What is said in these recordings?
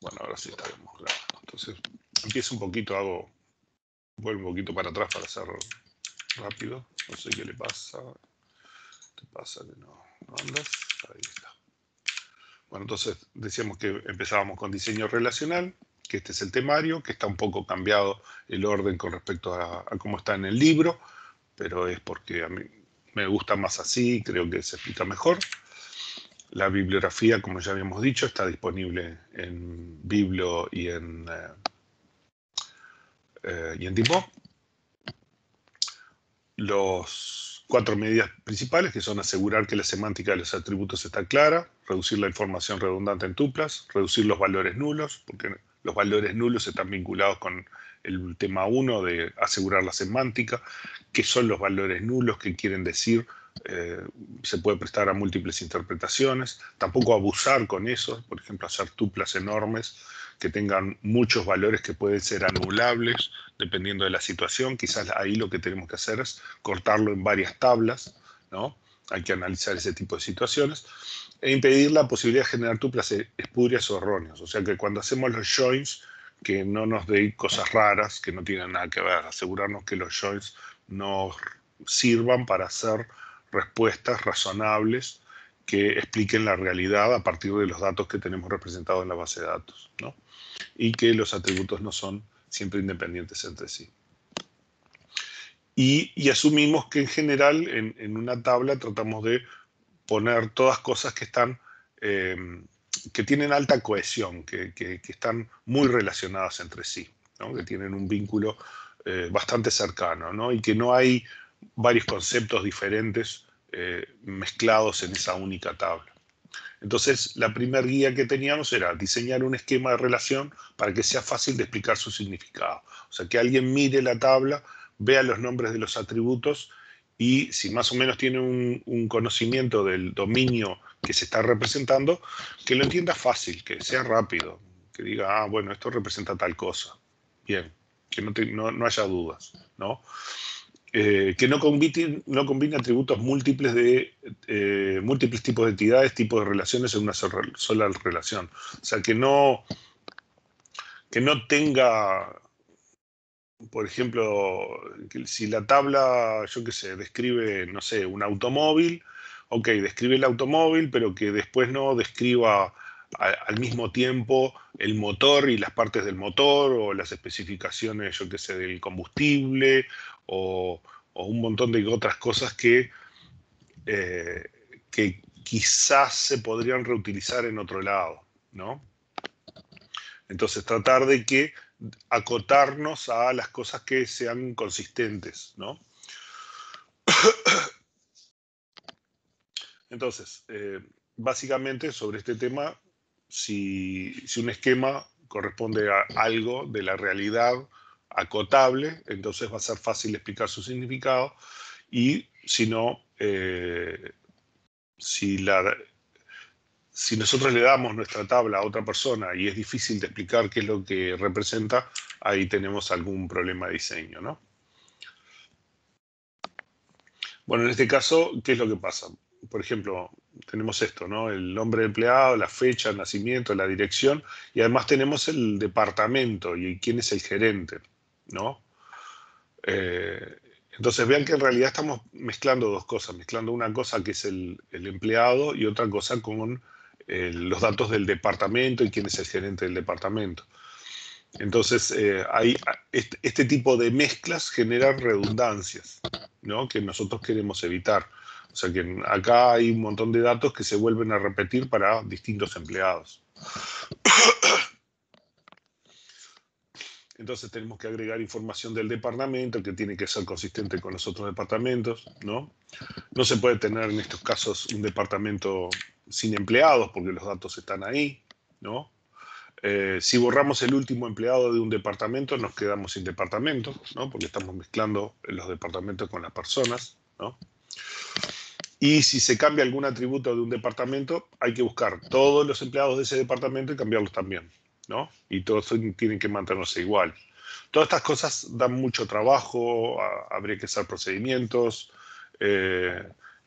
Bueno, ahora sí estaremos grabando. Entonces, empiezo un poquito, vuelvo un poquito para atrás para hacer rápido. No sé qué le pasa. ¿Qué pasa que no andas? Ahí está. Bueno, entonces decíamos que empezábamos con diseño relacional, que este es el temario, que está un poco cambiado el orden con respecto a cómo está en el libro, pero es porque a mí me gusta más así, creo que se explica mejor. La bibliografía, como ya habíamos dicho, está disponible en Biblio y en Tipo. Los 4 medidas principales, que son asegurar que la semántica de los atributos está clara, reducir la información redundante en tuplas, reducir los valores nulos, porque los valores nulos están vinculados con el tema 1 de asegurar la semántica, qué son los valores nulos, qué quieren decir, se puede prestar a múltiples interpretaciones, tampoco abusar con eso, por ejemplo, hacer tuplas enormes que tengan muchos valores que pueden ser anulables dependiendo de la situación. Quizás ahí lo que tenemos que hacer es cortarlo en varias tablas, ¿no? Hay que analizar ese tipo de situaciones e impedir la posibilidad de generar tuplas espurias o erróneas. O sea que cuando hacemos los joins, que no nos dé cosas raras que no tienen nada que ver, asegurarnos que los joins nos sirvan para hacer respuestas razonables que expliquen la realidad a partir de los datos que tenemos representados en la base de datos, ¿no? Y que los atributos no son siempre independientes entre sí. Y asumimos que en general en una tabla tratamos de poner todas cosas que están que tienen alta cohesión, que están muy relacionadas entre sí, ¿no? Que tienen un vínculo bastante cercano, ¿no? Y que no hay varios conceptos diferentes mezclados en esa única tabla. Entonces, la primera guía que teníamos era diseñar un esquema de relación para que sea fácil de explicar su significado. O sea, que alguien mire la tabla, vea los nombres de los atributos y si más o menos tiene un conocimiento del dominio que se está representando, que lo entienda fácil, que sea rápido, que diga, ah, bueno, esto representa tal cosa. Bien, que no haya dudas, ¿no? Que no combine atributos múltiples de múltiples tipos de entidades, tipos de relaciones en una sola relación. O sea, que no tenga, por ejemplo, que si la tabla, yo qué sé, describe, no sé, un automóvil, ok, describe el automóvil, pero que después no describa al mismo tiempo el motor y las partes del motor, o las especificaciones, yo qué sé, del combustible, o un montón de otras cosas que quizás se podrían reutilizar en otro lado, ¿no? Entonces tratar de que acotarnos a las cosas que sean consistentes, ¿no? Entonces, básicamente sobre este tema, si un esquema corresponde a algo de la realidad acotable, entonces va a ser fácil explicar su significado, y si no, si nosotros le damos nuestra tabla a otra persona y es difícil de explicar qué es lo que representa, ahí tenemos algún problema de diseño, ¿no? Bueno, en este caso, ¿qué es lo que pasa? Por ejemplo, tenemos esto, ¿no? El nombre del empleado, la fecha, el nacimiento, la dirección, y además tenemos el departamento y quién es el gerente, ¿no? Entonces vean que en realidad estamos mezclando dos cosas, mezclando una cosa que es el empleado y otra cosa con los datos del departamento y quién es el gerente del departamento. Entonces, este tipo de mezclas generan redundancias, ¿no? Que nosotros queremos evitar. O sea que acá hay un montón de datos que se vuelven a repetir para distintos empleados. Entonces tenemos que agregar información del departamento que tiene que ser consistente con los otros departamentos, ¿no? No se puede tener en estos casos un departamento sin empleados porque los datos están ahí, ¿no? Si borramos el último empleado de un departamento, nos quedamos sin departamento, ¿no? Porque estamos mezclando los departamentos con las personas, ¿no? Y si se cambia algún atributo de un departamento, hay que buscar todos los empleados de ese departamento y cambiarlos también, ¿no? Y todos tienen que mantenerse igual. Todas estas cosas dan mucho trabajo, habría que hacer procedimientos,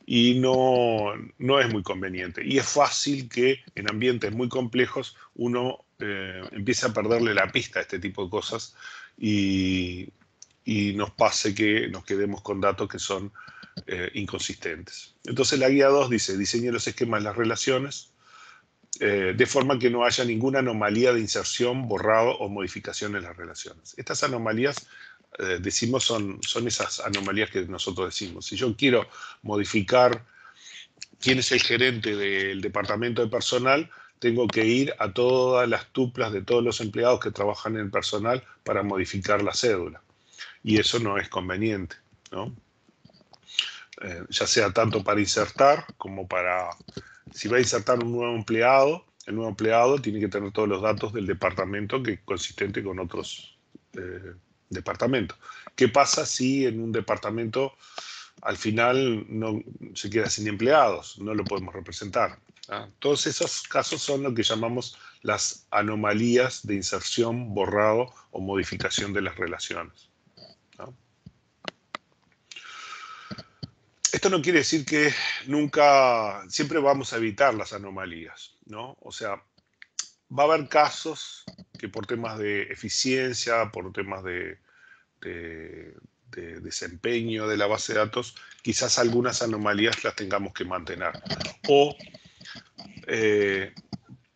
y no es muy conveniente. Y es fácil que en ambientes muy complejos uno empiece a perderle la pista a este tipo de cosas y, y nos pase que nos quedemos con datos que son inconsistentes. Entonces la guía 2 dice, diseñe los esquemas de las relaciones de forma que no haya ninguna anomalía de inserción, borrado o modificación en las relaciones. Estas anomalías, decimos, son esas anomalías que nosotros decimos. Si yo quiero modificar quién es el gerente del departamento de personal, tengo que ir a todas las tuplas de todos los empleados que trabajan en el personal para modificar la cédula. Y eso no es conveniente, ¿no? Ya sea tanto para insertar como para... Si va a insertar un nuevo empleado, el nuevo empleado tiene que tener todos los datos del departamento que es consistente con otros departamentos. ¿Qué pasa si en un departamento al final no, se queda sin empleados? No lo podemos representar. ¿Ah? Todos esos casos son lo que llamamos las anomalías de inserción, borrado o modificación de las relaciones, ¿no? Esto no quiere decir que nunca, siempre vamos a evitar las anomalías, ¿no? O sea, va a haber casos que por temas de eficiencia, por temas de, de desempeño de la base de datos, quizás algunas anomalías las tengamos que mantener. O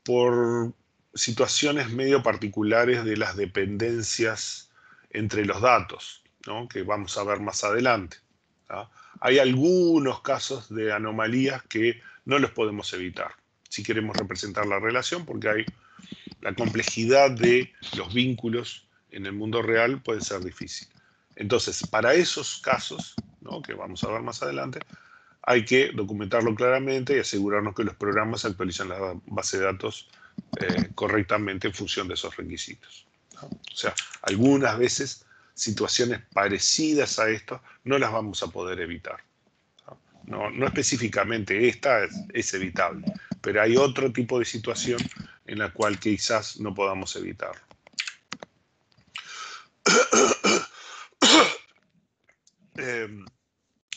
por situaciones medio particulares de las dependencias entre los datos, ¿no? Que vamos a ver más adelante, ¿tá? Hay algunos casos de anomalías que no los podemos evitar si queremos representar la relación, porque hay la complejidad de los vínculos en el mundo real puede ser difícil. Entonces, para esos casos, ¿no? Que vamos a ver más adelante, hay que documentarlo claramente y asegurarnos que los programas actualizan la base de datos correctamente en función de esos requisitos, ¿no? O sea, algunas veces situaciones parecidas a esto no las vamos a poder evitar, ¿no? No específicamente esta es evitable, pero hay otro tipo de situación en la cual quizás no podamos evitarlo.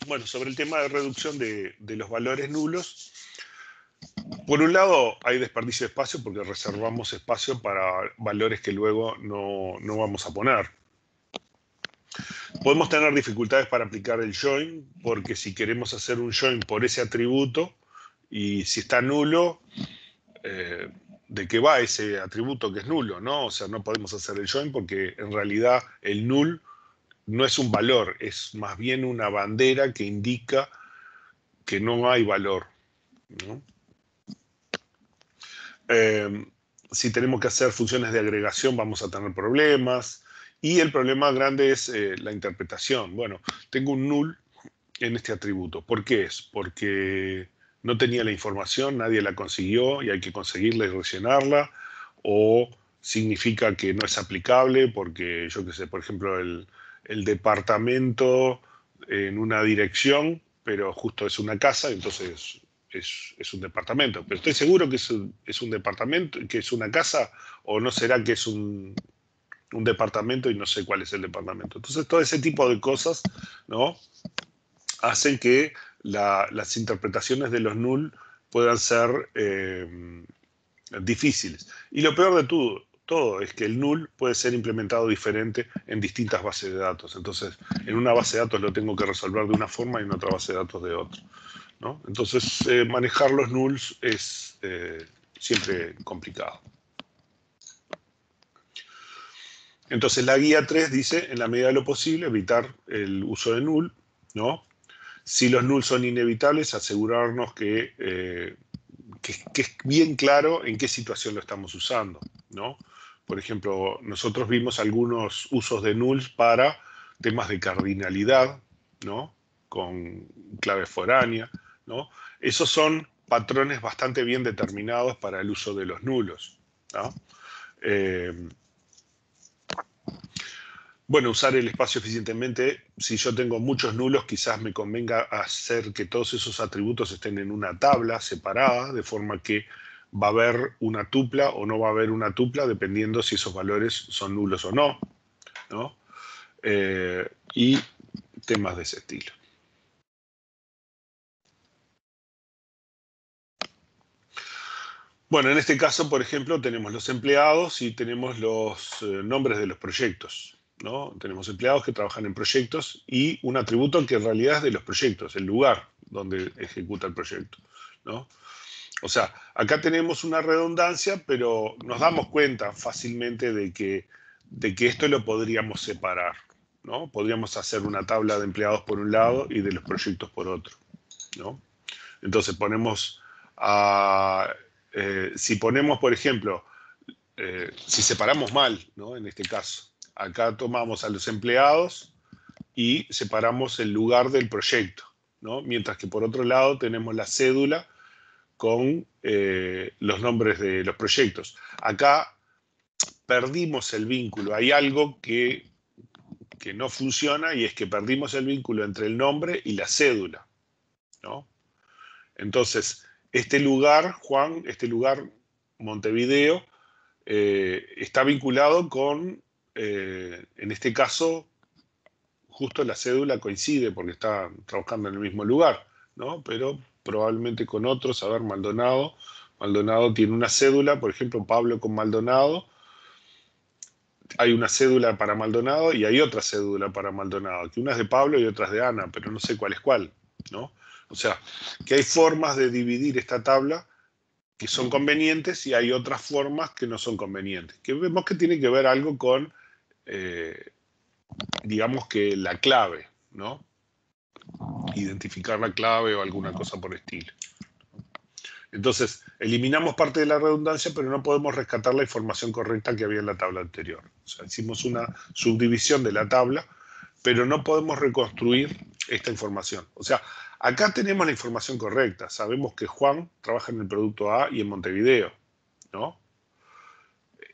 Bueno, sobre el tema de reducción de los valores nulos, por un lado hay desperdicio de espacio porque reservamos espacio para valores que luego no vamos a poner. Podemos tener dificultades para aplicar el join porque si queremos hacer un join por ese atributo y si está nulo, ¿de qué va ese atributo que es nulo, ¿no? O sea, no podemos hacer el join porque en realidad el null no es un valor, es más bien una bandera que indica que no hay valor, ¿no? Si tenemos que hacer funciones de agregación vamos a tener problemas. Y el problema grande es la interpretación. Bueno, tengo un null en este atributo. ¿Por qué es? Porque no tenía la información, nadie la consiguió y hay que conseguirla y rellenarla. O significa que no es aplicable porque, yo qué sé, por ejemplo, el departamento en una dirección, pero justo es una casa, entonces es un departamento. Pero estoy seguro que es un departamento, que es una casa, o no será que es un departamento y no sé cuál es el departamento. Entonces, todo ese tipo de cosas, ¿no? Hacen que las interpretaciones de los null puedan ser difíciles. Y lo peor de todo es que el null puede ser implementado diferente en distintas bases de datos. Entonces, en una base de datos lo tengo que resolver de una forma y en otra base de datos de otra, ¿no? Entonces, manejar los nulls es siempre complicado. Entonces, la guía 3 dice, en la medida de lo posible, evitar el uso de null, ¿no? Si los nulls son inevitables, asegurarnos que es bien claro en qué situación lo estamos usando, ¿no? Por ejemplo, nosotros vimos algunos usos de nulls para temas de cardinalidad, ¿no? Con clave foránea, ¿no? Esos son patrones bastante bien determinados para el uso de los nulos, ¿no? Bueno, usar el espacio eficientemente. Si yo tengo muchos nulos, quizás me convenga hacer que todos esos atributos estén en una tabla separada, de forma que va a haber una tupla o no va a haber una tupla, dependiendo si esos valores son nulos o no, ¿no? Y temas de ese estilo. Bueno, en este caso, por ejemplo, tenemos los empleados y tenemos los nombres de los proyectos, ¿no? Tenemos empleados que trabajan en proyectos y un atributo que en realidad es de los proyectos, el lugar donde ejecuta el proyecto, ¿no? O sea, acá tenemos una redundancia, pero nos damos cuenta fácilmente de que esto lo podríamos separar, ¿no? Podríamos hacer una tabla de empleados por un lado y de los proyectos por otro, ¿no? Entonces ponemos, si ponemos, por ejemplo, si separamos mal, ¿no? En este caso, acá tomamos a los empleados y separamos el lugar del proyecto, ¿no? Mientras que por otro lado tenemos la cédula con los nombres de los proyectos. Acá perdimos el vínculo. Hay algo que no funciona y es que perdimos el vínculo entre el nombre y la cédula, ¿no? Entonces, este lugar, Juan, este lugar, Montevideo, está vinculado con, en este caso, justo la cédula coincide porque está trabajando en el mismo lugar, ¿no? Pero probablemente con otros, a ver, Maldonado. Maldonado tiene una cédula, por ejemplo, Pablo con Maldonado. Hay una cédula para Maldonado y hay otra cédula para Maldonado, que una es de Pablo y otra es de Ana, pero no sé cuál es cuál, ¿no? O sea, que hay formas de dividir esta tabla que son convenientes y hay otras formas que no son convenientes. Que vemos que tiene que ver algo con, eh, digamos que la clave, ¿no? Identificar la clave o alguna cosa por estilo. Entonces, eliminamos parte de la redundancia, pero no podemos rescatar la información correcta que había en la tabla anterior. O sea, hicimos una subdivisión de la tabla, pero no podemos reconstruir esta información. O sea, acá tenemos la información correcta. Sabemos que Juan trabaja en el producto A y en Montevideo, ¿no?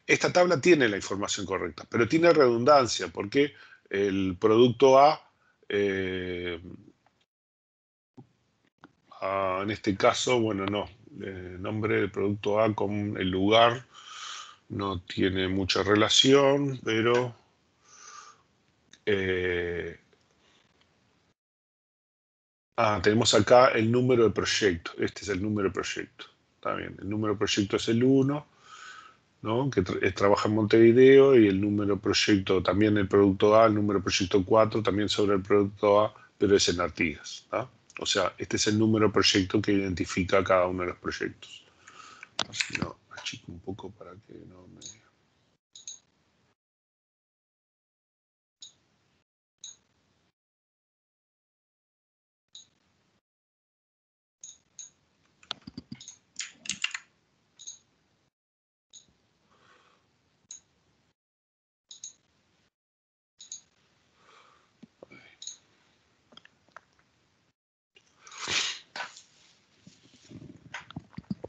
Esta tabla tiene la información correcta, pero tiene redundancia, porque el producto A, eh, en este caso, bueno, no, nombre del producto A con el lugar no tiene mucha relación, pero eh, tenemos acá el número de proyecto. Este es el número de proyecto. Está bien, el número de proyecto es el 1, ¿no? Que trabaja en Montevideo, y el número de proyecto, también el producto A, el número de proyecto 4, también sobre el producto A, pero es en Artigas, ¿tá? O sea, este es el número de proyecto que identifica cada uno de los proyectos. Así no, achico un poco para que no me...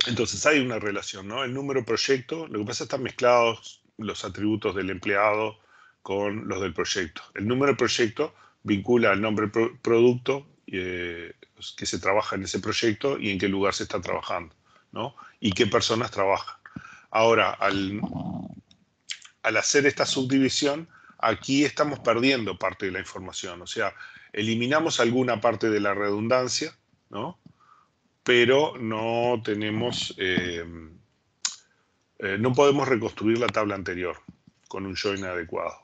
Entonces hay una relación, ¿no? El número proyecto, lo que pasa es que están mezclados los atributos del empleado con los del proyecto. El número proyecto vincula al nombre producto que se trabaja en ese proyecto y en qué lugar se está trabajando, ¿no? Y qué personas trabajan. Ahora, al hacer esta subdivisión, aquí estamos perdiendo parte de la información, o sea, eliminamos alguna parte de la redundancia, ¿no? Pero no tenemos, no podemos reconstruir la tabla anterior con un join adecuado.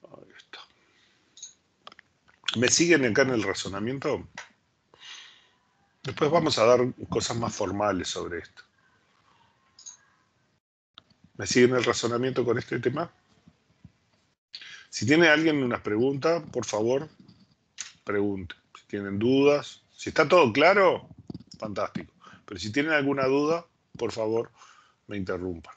Ahí está. ¿Me siguen acá en el razonamiento? Después vamos a dar cosas más formales sobre esto. ¿Me siguen el razonamiento con este tema? Si tiene alguien una pregunta, por favor, pregunte. Si tienen dudas, si está todo claro, fantástico. Pero si tienen alguna duda, por favor, me interrumpan.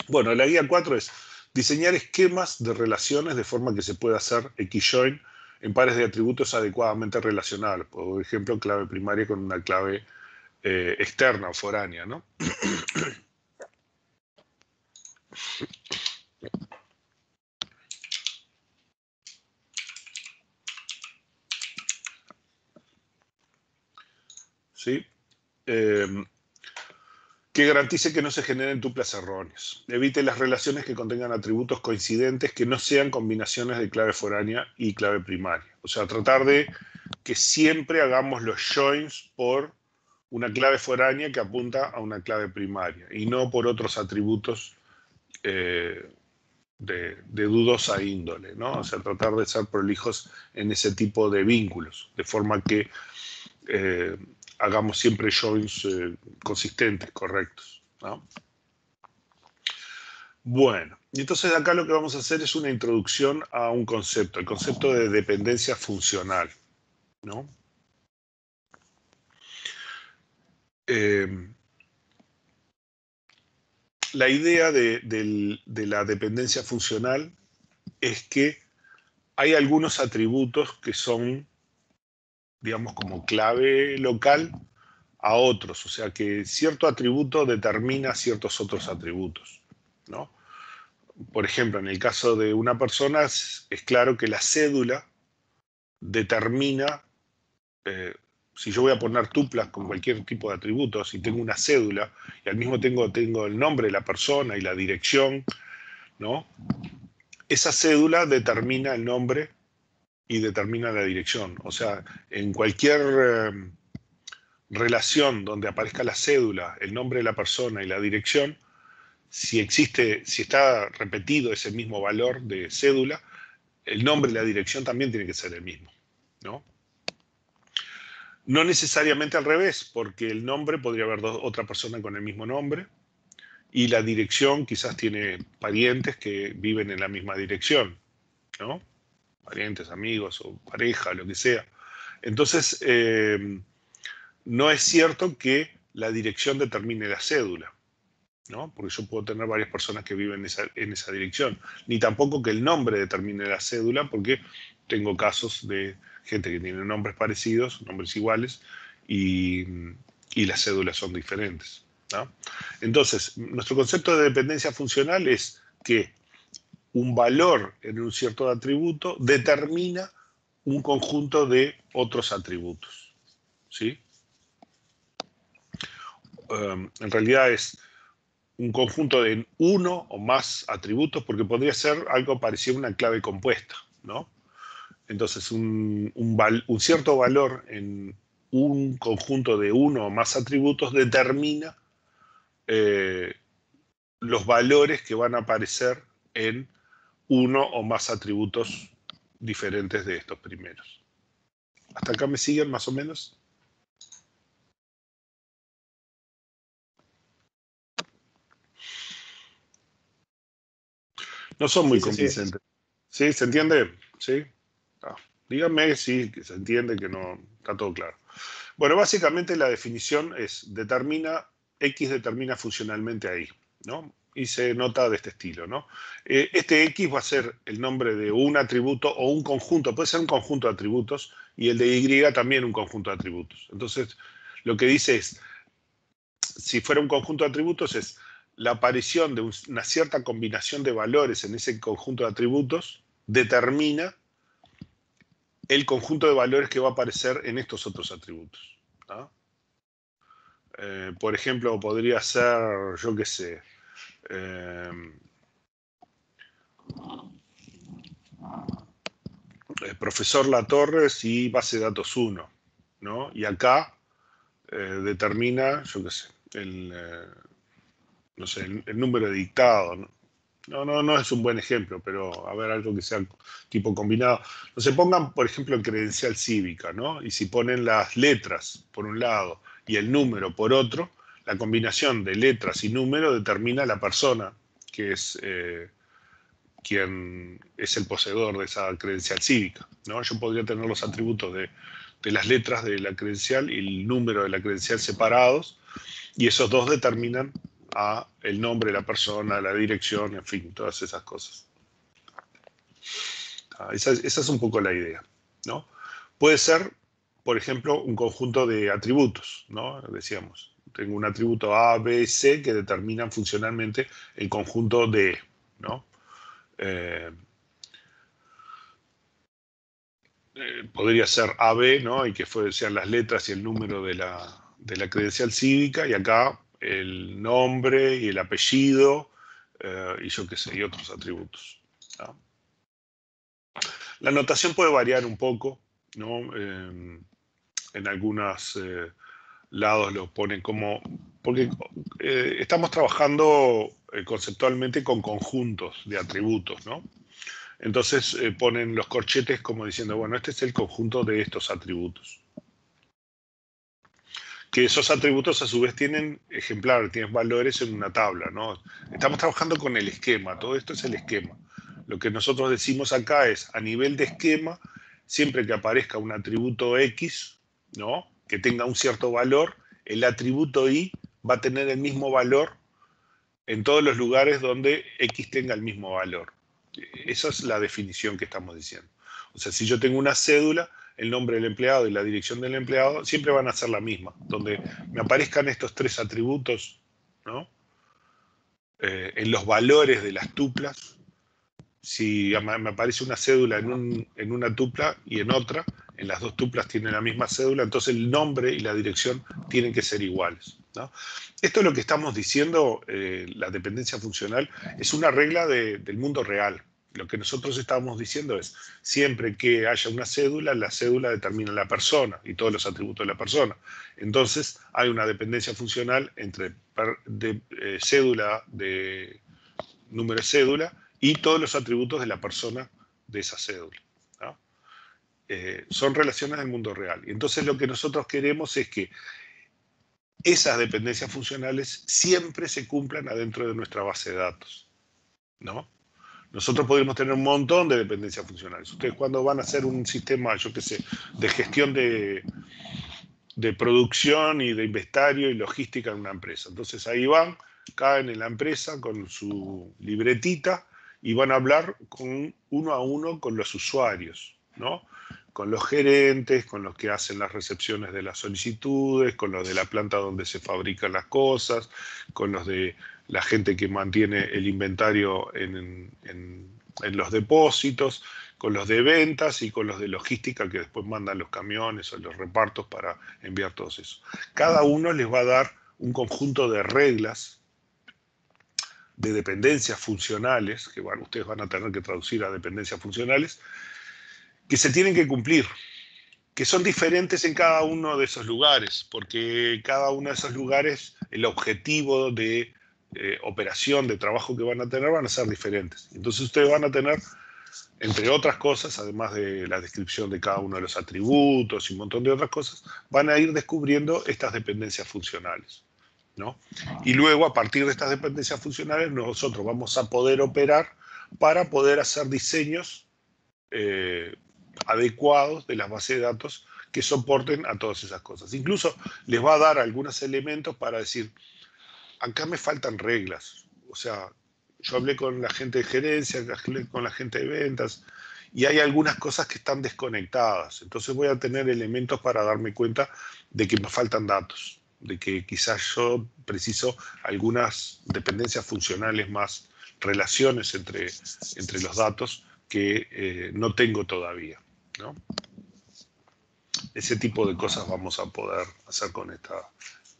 Bueno, la guía 4 es diseñar esquemas de relaciones de forma que se pueda hacer XJoin en pares de atributos adecuadamente relacionables. Por ejemplo, clave primaria con una clave externa o foránea, ¿no? ¿sí? Que garantice que no se generen tuplas erróneas. Evite las relaciones que contengan atributos coincidentes que no sean combinaciones de clave foránea y clave primaria. O sea, tratar de que siempre hagamos los joins por una clave foránea que apunta a una clave primaria y no por otros atributos de dudosa índole, ¿no? O sea, tratar de ser prolijos en ese tipo de vínculos, de forma que hagamos siempre joins consistentes, correctos, ¿no? Bueno, y entonces acá lo que vamos a hacer es una introducción a un concepto, el concepto de dependencia funcional, ¿no? La idea de la dependencia funcional es que hay algunos atributos que son, digamos, como clave local a otros, o sea que cierto atributo determina ciertos otros atributos, ¿no? Por ejemplo, en el caso de una persona es claro que la cédula determina, si yo voy a poner tuplas con cualquier tipo de atributos, si tengo una cédula y al mismo tengo el nombre de la persona y la dirección, ¿no? Esa cédula determina el nombre y determina la dirección. O sea, en cualquier relación donde aparezca la cédula, el nombre de la persona y la dirección, si está repetido ese mismo valor de cédula, el nombre y la dirección también tiene que ser el mismo, ¿no? No necesariamente al revés, porque el nombre podría haber otra persona con el mismo nombre y la dirección quizás tiene parientes que viven en la misma dirección, ¿no? Parientes, amigos o pareja, lo que sea. Entonces, no es cierto que la dirección determine la cédula, ¿no? Porque yo puedo tener varias personas que viven en esa dirección. Ni tampoco que el nombre determine la cédula, porque tengo casos de gente que tiene nombres parecidos, nombres iguales, y las cédulas son diferentes, ¿no? Entonces, nuestro concepto de dependencia funcional es que un valor en un cierto atributo determina un conjunto de otros atributos, ¿sí? En realidad es un conjunto de uno o más atributos, porque podría ser algo parecido a una clave compuesta, ¿no? Entonces, un cierto valor en un conjunto de uno o más atributos determina eh, los valores que van a aparecer en uno o más atributos diferentes de estos primeros. ¿Hasta acá me siguen más o menos? No son muy Sí, sí, sí. convincentes. ¿Sí? ¿Se entiende? ¿Sí? Ah, díganme si se entiende, que no está todo claro. Bueno, básicamente la definición es X determina funcionalmente a Y, ¿no? Y se nota de este estilo, ¿no? Este X va a ser el nombre de un atributo o un conjunto, puede ser un conjunto de atributos, y el de Y también un conjunto de atributos. Entonces, lo que dice es, si fuera un conjunto de atributos, es la aparición de una cierta combinación de valores en ese conjunto de atributos determina el conjunto de valores que va a aparecer en estos otros atributos, ¿no? Por ejemplo, podría ser, yo qué sé, profesor Latorres y base de datos 1, ¿no? Y acá determina, yo qué sé, no sé, el número de dictado, ¿no? No es un buen ejemplo, pero a ver, algo que sea tipo combinado. No se pongan, por ejemplo, en credencial cívica, ¿no? Y si ponen las letras por un lado y el número por otro, la combinación de letras y número determina la persona que es quien es el poseedor de esa credencial cívica, ¿no? Yo podría tener los atributos de las letras de la credencial y el número de la credencial separados, y esos dos determinan el nombre de la persona, la dirección, en fin, todas esas cosas. Esa es un poco la idea, ¿no? Puede ser, por ejemplo, un conjunto de atributos, ¿no? Decíamos, tengo un atributo A, B, C que determinan funcionalmente el conjunto D, ¿no? Eh, podría ser AB, ¿no? Y que sean las letras y el número de la credencial cívica, y acá el nombre y el apellido, y yo qué sé, y otros atributos, ¿no? La notación puede variar un poco, ¿no? En algunos lados lo ponen como... Porque estamos trabajando conceptualmente con conjuntos de atributos, ¿no? Entonces ponen los corchetes como diciendo, bueno, este es el conjunto de estos atributos. Que esos atributos a su vez tienen ejemplares, tienen valores en una tabla, ¿no? Estamos trabajando con el esquema, todo esto es el esquema. Lo que nosotros decimos acá es, a nivel de esquema, siempre que aparezca un atributo X, ¿no? Que tenga un cierto valor, el atributo Y va a tener el mismo valor en todos los lugares donde X tenga el mismo valor. Esa es la definición que estamos diciendo. O sea, si yo tengo una cédula, el nombre del empleado y la dirección del empleado siempre van a ser la misma. Donde me aparezcan estos tres atributos, ¿no? En los valores de las tuplas, si me aparece una cédula en una tupla y en otra, en las dos tuplas tienen la misma cédula, entonces el nombre y la dirección tienen que ser iguales, ¿no? Esto es lo que estamos diciendo, la dependencia funcional, es una regla del mundo real. Lo que nosotros estamos diciendo es, siempre que haya una cédula, la cédula determina la persona y todos los atributos de la persona. Entonces hay una dependencia funcional entre cédula, de número de cédula, y todos los atributos de la persona de esa cédula, ¿no? Son relaciones del mundo real. Y entonces lo que nosotros queremos es que esas dependencias funcionales siempre se cumplan adentro de nuestra base de datos, ¿no? Nosotros podríamos tener un montón de dependencias funcionales. Ustedes cuando van a hacer un sistema, yo qué sé, de gestión de producción y de inventario y logística en una empresa. Entonces ahí van, caen en la empresa con su libretita y van a hablar uno a uno con los usuarios, ¿no? Con los gerentes, con los que hacen las recepciones de las solicitudes, con los de la planta donde se fabrican las cosas, con los de la gente que mantiene el inventario en los depósitos, con los de ventas y con los de logística que después mandan los camiones o los repartos para enviar todo eso. Cada uno les va a dar un conjunto de reglas, de dependencias funcionales, que bueno, ustedes van a tener que traducir a dependencias funcionales, que se tienen que cumplir, que son diferentes en cada uno de esos lugares, porque cada uno de esos lugares, el objetivo de operación, de trabajo que van a tener, van a ser diferentes. Entonces ustedes van a tener, entre otras cosas, además de la descripción de cada uno de los atributos y un montón de otras cosas, van a ir descubriendo estas dependencias funcionales, ¿no? Y luego, a partir de estas dependencias funcionales, nosotros vamos a poder operar para poder hacer diseños adecuados de las bases de datos que soporten a todas esas cosas. Incluso les va a dar algunos elementos para decir, acá me faltan reglas. O sea, yo hablé con la gente de gerencia, hablé con la gente de ventas, y hay algunas cosas que están desconectadas. Entonces voy a tener elementos para darme cuenta de que me faltan datos, de que quizás yo preciso algunas dependencias funcionales más, relaciones entre los datos que no tengo todavía, ¿no? Ese tipo de cosas vamos a poder hacer con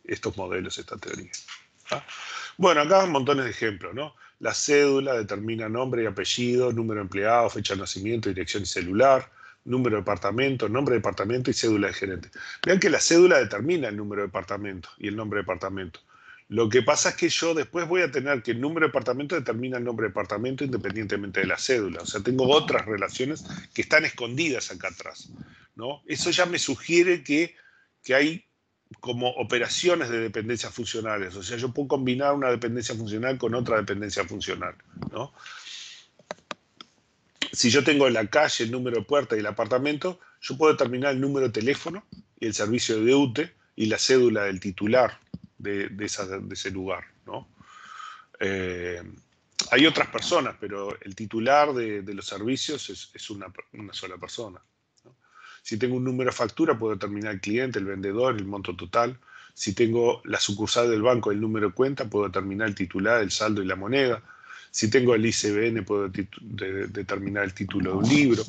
estos modelos, esta teoría, ¿ah? Bueno, acá montones de ejemplos, ¿no? La cédula determina nombre y apellido, número de empleado, fecha de nacimiento, dirección y celular, número de departamento, nombre de departamento y cédula de gerente. Vean que la cédula determina el número de departamento y el nombre de departamento. Lo que pasa es que yo después voy a tener que el número de departamento determina el nombre de departamento independientemente de la cédula. O sea, tengo otras relaciones que están escondidas acá atrás, ¿no? Eso ya me sugiere que hay como operaciones de dependencias funcionales. O sea, yo puedo combinar una dependencia funcional con otra dependencia funcional, ¿no? Si yo tengo la calle, el número de puerta y el apartamento, yo puedo determinar el número de teléfono y el servicio de UTE y la cédula del titular de ese lugar, ¿no? Hay otras personas, pero el titular de los servicios es una sola persona, ¿no? Si tengo un número de factura, puedo determinar el cliente, el vendedor, el monto total. Si tengo la sucursal del banco, el número de cuenta, puedo determinar el titular, el saldo y la moneda. Si tengo el ICBN, puedo determinar el título de un libro.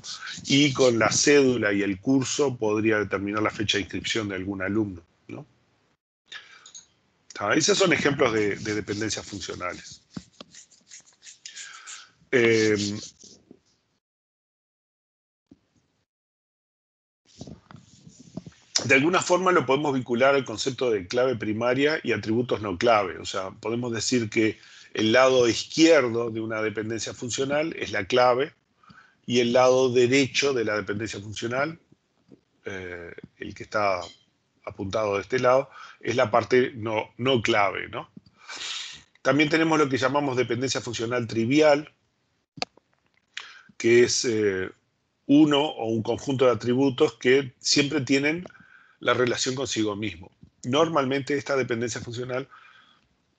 Y con la cédula y el curso podría determinar la fecha de inscripción de algún alumno, ¿no? Esos son ejemplos de dependencias funcionales. De alguna forma lo podemos vincular al concepto de clave primaria y atributos no clave. O sea, podemos decir que el lado izquierdo de una dependencia funcional es la clave y el lado derecho de la dependencia funcional, el que está apuntado de este lado, es la parte no clave, ¿no? También tenemos lo que llamamos dependencia funcional trivial, que es uno o un conjunto de atributos que siempre tienen la relación consigo mismo. Normalmente esta dependencia funcional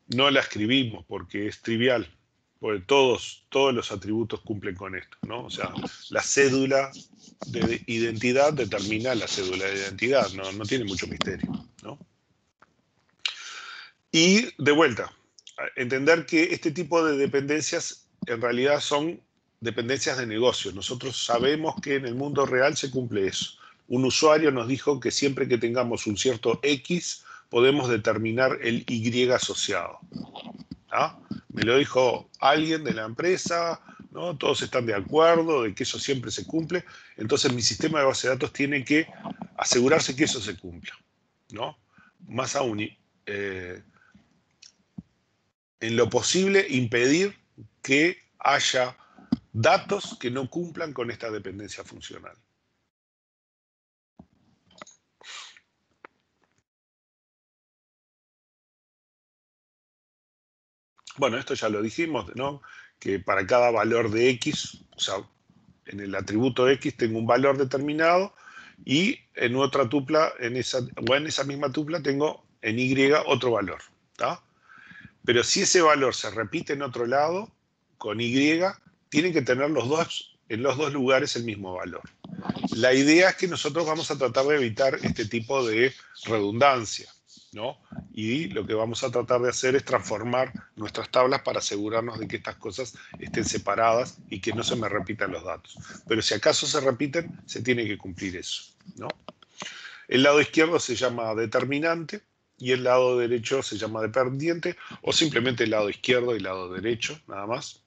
no la escribimos porque es trivial, porque todos los atributos cumplen con esto, ¿no? O sea, la cédula de identidad determina la cédula de identidad, no tiene mucho misterio, ¿no? Y de vuelta, entender que este tipo de dependencias en realidad son dependencias de negocio. Nosotros sabemos que en el mundo real se cumple eso. Un usuario nos dijo que siempre que tengamos un cierto X, podemos determinar el Y asociado. ¿Ah? Me lo dijo alguien de la empresa, ¿no? Todos están de acuerdo de que eso siempre se cumple. Entonces mi sistema de base de datos tiene que asegurarse que eso se cumpla, ¿no? Más aún, en lo posible, impedir que haya datos que no cumplan con esta dependencia funcional. Bueno, esto ya lo dijimos, ¿no? Que para cada valor de X, o sea, en el atributo X tengo un valor determinado y en otra tupla, en esa misma tupla tengo en Y otro valor, ¿tá? Pero si ese valor se repite en otro lado, con Y, tienen que tener en los dos lugares el mismo valor. La idea es que nosotros vamos a tratar de evitar este tipo de redundancia, ¿no? Y lo que vamos a tratar de hacer es transformar nuestras tablas para asegurarnos de que estas cosas estén separadas y que no se me repitan los datos. Pero si acaso se repiten, se tiene que cumplir eso, ¿no? El lado izquierdo se llama determinante y el lado derecho se llama dependiente, o simplemente el lado izquierdo y el lado derecho, nada más.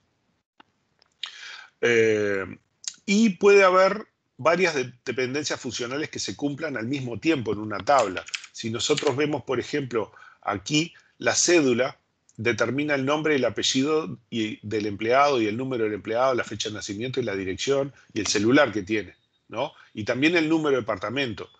Y puede haber varias dependencias funcionales que se cumplan al mismo tiempo en una tabla. Si nosotros vemos, por ejemplo, aquí la cédula determina el nombre y el apellido del empleado y el número del empleado, la fecha de nacimiento y la dirección y el celular que tiene, ¿no? Y también el número de departamento.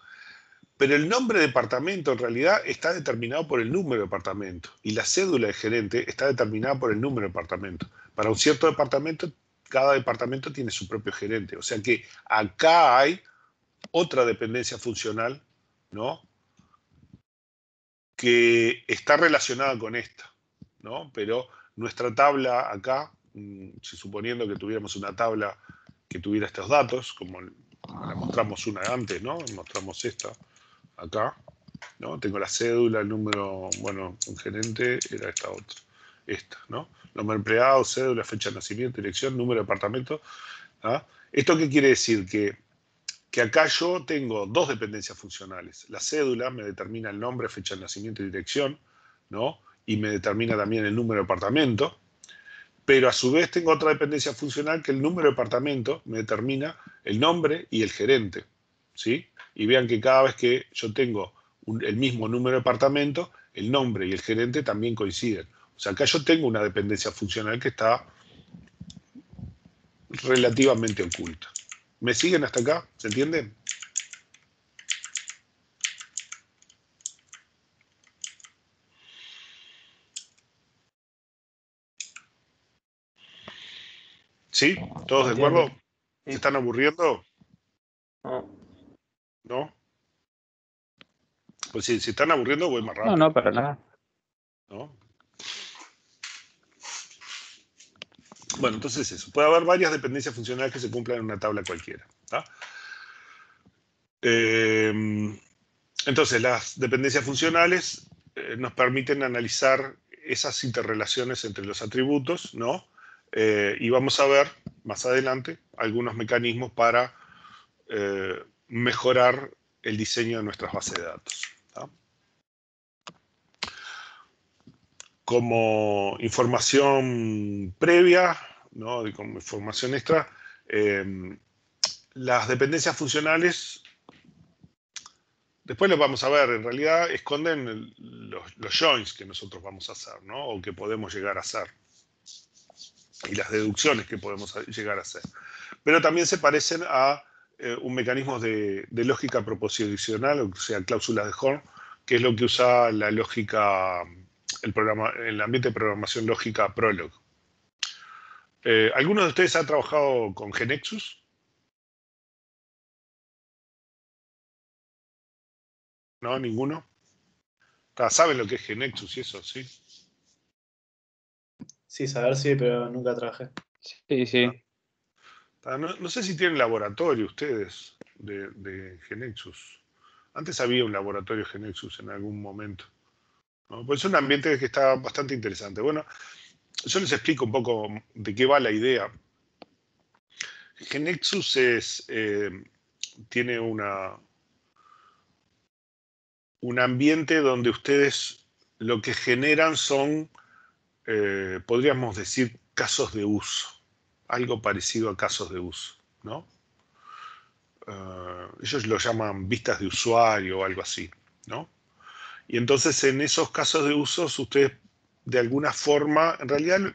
Pero el nombre de departamento en realidad está determinado por el número de departamento y la cédula de gerente está determinada por el número de departamento. Para un cierto departamento, cada departamento tiene su propio gerente. O sea que acá hay otra dependencia funcional, ¿no? Que está relacionada con esta, ¿no? Pero nuestra tabla acá, suponiendo que tuviéramos una tabla que tuviera estos datos, como la mostramos una antes, ¿no? Mostramos esta acá, ¿no? Tengo la cédula, el número, bueno, un gerente era esta, ¿no? Nombre de empleado, cédula, fecha de nacimiento, dirección, número de departamento. ¿Ah? ¿Esto qué quiere decir? Que acá yo tengo dos dependencias funcionales. La cédula me determina el nombre, fecha de nacimiento y dirección, ¿no? Y me determina también el número de departamento. Pero a su vez tengo otra dependencia funcional que el número de departamento me determina el nombre y el gerente, ¿sí? Y vean que cada vez que yo tengo el mismo número de departamento, el nombre y el gerente también coinciden. O sea, acá yo tengo una dependencia funcional que está relativamente oculta. ¿Me siguen hasta acá? ¿Se entiende? ¿Sí? ¿Todos de Entiendo. acuerdo? ¿Se Sí. están aburriendo? No, ¿No? Pues si se están aburriendo, voy más no, rápido, no, para nada. ¿no? Bueno, entonces eso. Puede haber varias dependencias funcionales que se cumplan en una tabla cualquiera. ¿Tá? Entonces, las dependencias funcionales nos permiten analizar esas interrelaciones entre los atributos, ¿no? Y vamos a ver más adelante algunos mecanismos para mejorar el diseño de nuestras bases de datos. ¿Tá? como información previa, ¿no? Y como información extra, las dependencias funcionales, después lo vamos a ver, en realidad esconden los joins que nosotros vamos a hacer, ¿no? O que podemos llegar a hacer. Y las deducciones que podemos llegar a hacer. Pero también se parecen a un mecanismo de lógica proposicional, o sea, cláusulas de Horn, que es lo que usa la lógica, el ambiente de programación lógica Prolog. ¿Alguno de ustedes ha trabajado con GeneXus? ¿No? ¿Ninguno? ¿Saben lo que es GeneXus y eso? ¿Sí? Sí, saber sí, pero nunca trabajé. Sí, sí. No sé si tienen laboratorio ustedes de GeneXus. Antes había un laboratorio GeneXus en algún momento, ¿no? Pues es un ambiente que está bastante interesante. Bueno, yo les explico un poco de qué va la idea. GeneXus tiene un ambiente donde ustedes lo que generan son, podríamos decir, casos de uso. Algo parecido a casos de uso, ¿no? Ellos lo llaman vistas de usuario o algo así, ¿no? Y entonces en esos casos de usos ustedes de alguna forma, en realidad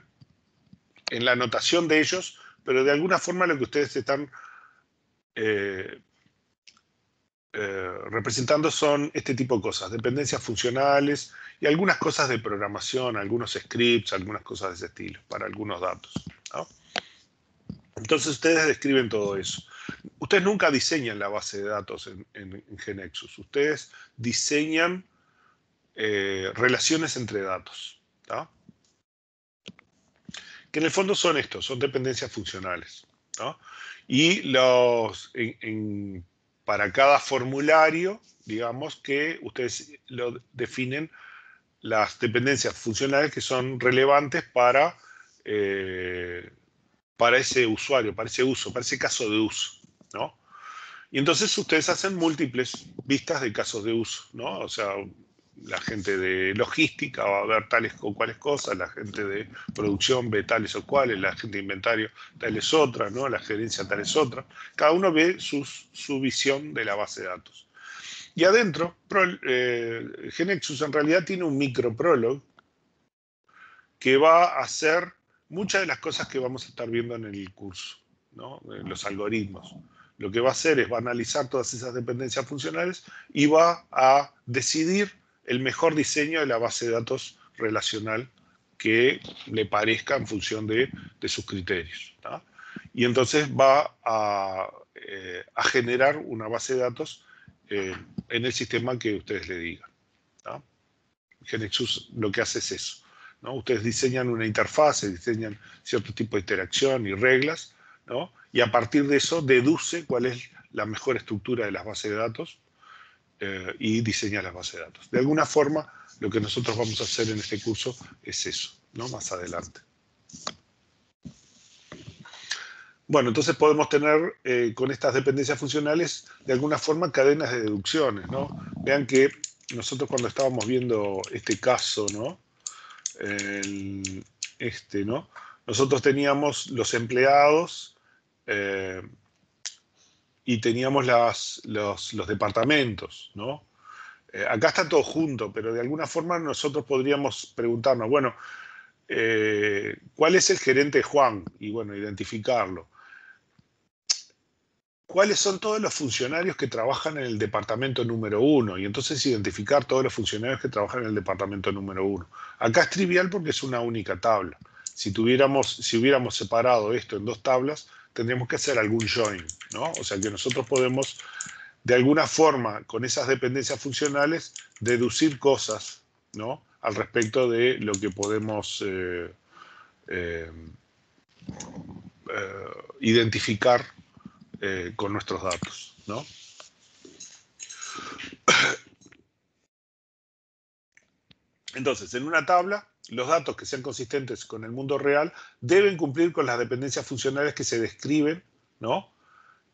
en la anotación de ellos, pero de alguna forma lo que ustedes están representando son este tipo de cosas, dependencias funcionales y algunas cosas de programación, algunos scripts, algunas cosas de ese estilo, para algunos datos, ¿no? Entonces ustedes describen todo eso. Ustedes nunca diseñan la base de datos en GeneXus, ustedes diseñan relaciones entre datos, ¿no? Que en el fondo son estos, son dependencias funcionales, ¿no? Y para cada formulario, digamos que ustedes lo definen las dependencias funcionales que son relevantes para ese usuario, para ese uso, para ese caso de uso, ¿no? Y entonces ustedes hacen múltiples vistas de casos de uso, ¿no? O sea, la gente de logística va a ver tales o cuales cosas, la gente de producción ve tales o cuales, la gente de inventario tales otras, ¿no? La gerencia tales otras. Cada uno ve su visión de la base de datos. Y adentro, GeneXus en realidad tiene un microprolog que va a hacer muchas de las cosas que vamos a estar viendo en el curso, ¿no? Los algoritmos. Lo que va a hacer es va a analizar todas esas dependencias funcionales y va a decidir el mejor diseño de la base de datos relacional que le parezca en función de sus criterios, ¿no? Y entonces va a generar una base de datos en el sistema que ustedes le digan, ¿no? GeneXus lo que hace es eso, ¿no? Ustedes diseñan una interfase, diseñan cierto tipo de interacción y reglas, ¿no? Y a partir de eso deduce cuál es la mejor estructura de las bases de datos y diseña las bases de datos. De alguna forma, lo que nosotros vamos a hacer en este curso es eso, ¿no? Más adelante. Bueno, entonces podemos tener con estas dependencias funcionales, de alguna forma, cadenas de deducciones, ¿no? Vean que nosotros cuando estábamos viendo este caso, ¿no? ¿No? Nosotros teníamos los empleados y teníamos los departamentos, ¿no? Acá está todo junto, pero de alguna forma nosotros podríamos preguntarnos, bueno, ¿cuál es el gerente Juan? Y bueno, identificarlo. ¿Cuáles son todos los funcionarios que trabajan en el departamento número 1? Y entonces identificar todos los funcionarios que trabajan en el departamento número 1. Acá es trivial porque es una única tabla. Si hubiéramos separado esto en dos tablas, tendríamos que hacer algún join, ¿no? O sea que nosotros podemos, de alguna forma, con esas dependencias funcionales, deducir cosas, ¿no? Al respecto de lo que podemos identificar con nuestros datos, ¿no? Entonces, en una tabla, los datos que sean consistentes con el mundo real deben cumplir con las dependencias funcionales que se describen, ¿no?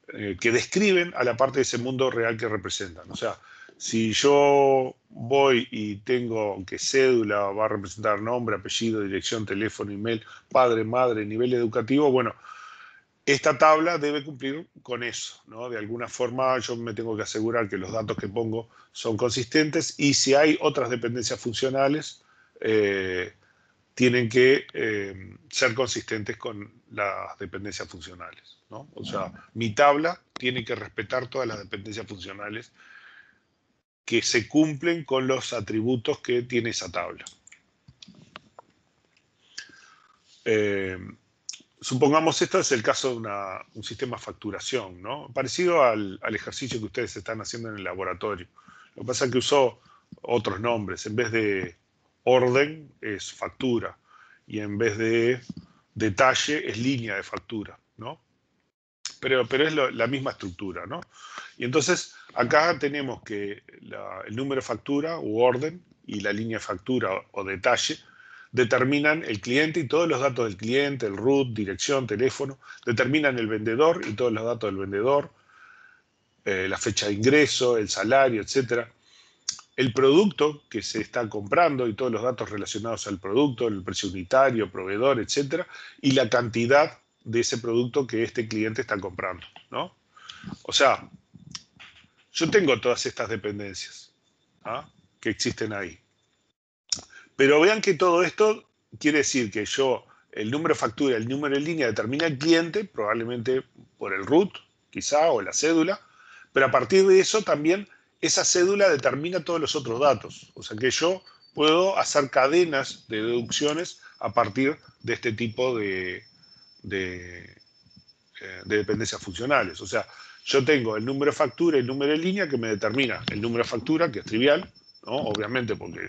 Que describen a la parte de ese mundo real que representan. O sea, Si yo voy y tengo que cédula va a representar nombre, apellido, dirección, teléfono, email, padre, madre, nivel educativo, bueno, esta tabla debe cumplir con eso, ¿no? De alguna forma yo me tengo que asegurar que los datos que pongo son consistentes y si hay otras dependencias funcionales, tienen que ser consistentes con las dependencias funcionales, ¿no? O sea, mi tabla tiene que respetar todas las dependencias funcionales que se cumplen con los atributos que tiene esa tabla. Supongamos esto es el caso de un sistema de facturación, ¿no? Parecido al ejercicio que ustedes están haciendo en el laboratorio. Lo que pasa es que usó otros nombres. En vez de orden es factura y en vez de detalle es línea de factura, ¿no? Pero es la misma estructura, ¿no? Y entonces acá tenemos que el número de factura u orden y la línea de factura o detalle determinan el cliente y todos los datos del cliente, el root, dirección, teléfono, determinan el vendedor y todos los datos del vendedor, la fecha de ingreso, el salario, etcétera, el producto que se está comprando y todos los datos relacionados al producto, el precio unitario, proveedor, etcétera, y la cantidad de ese producto que este cliente está comprando, ¿no? O sea, yo tengo todas estas dependencias, ¿ah?, que existen ahí. Pero vean que todo esto quiere decir que yo, el número de factura, el número de línea determina el cliente, probablemente por el root, quizá, o la cédula, pero a partir de eso también esa cédula determina todos los otros datos. O sea que yo puedo hacer cadenas de deducciones a partir de este tipo de dependencias funcionales. O sea, yo tengo el número de factura y el número de línea que me determina el número de factura, que es trivial, ¿no? Obviamente porque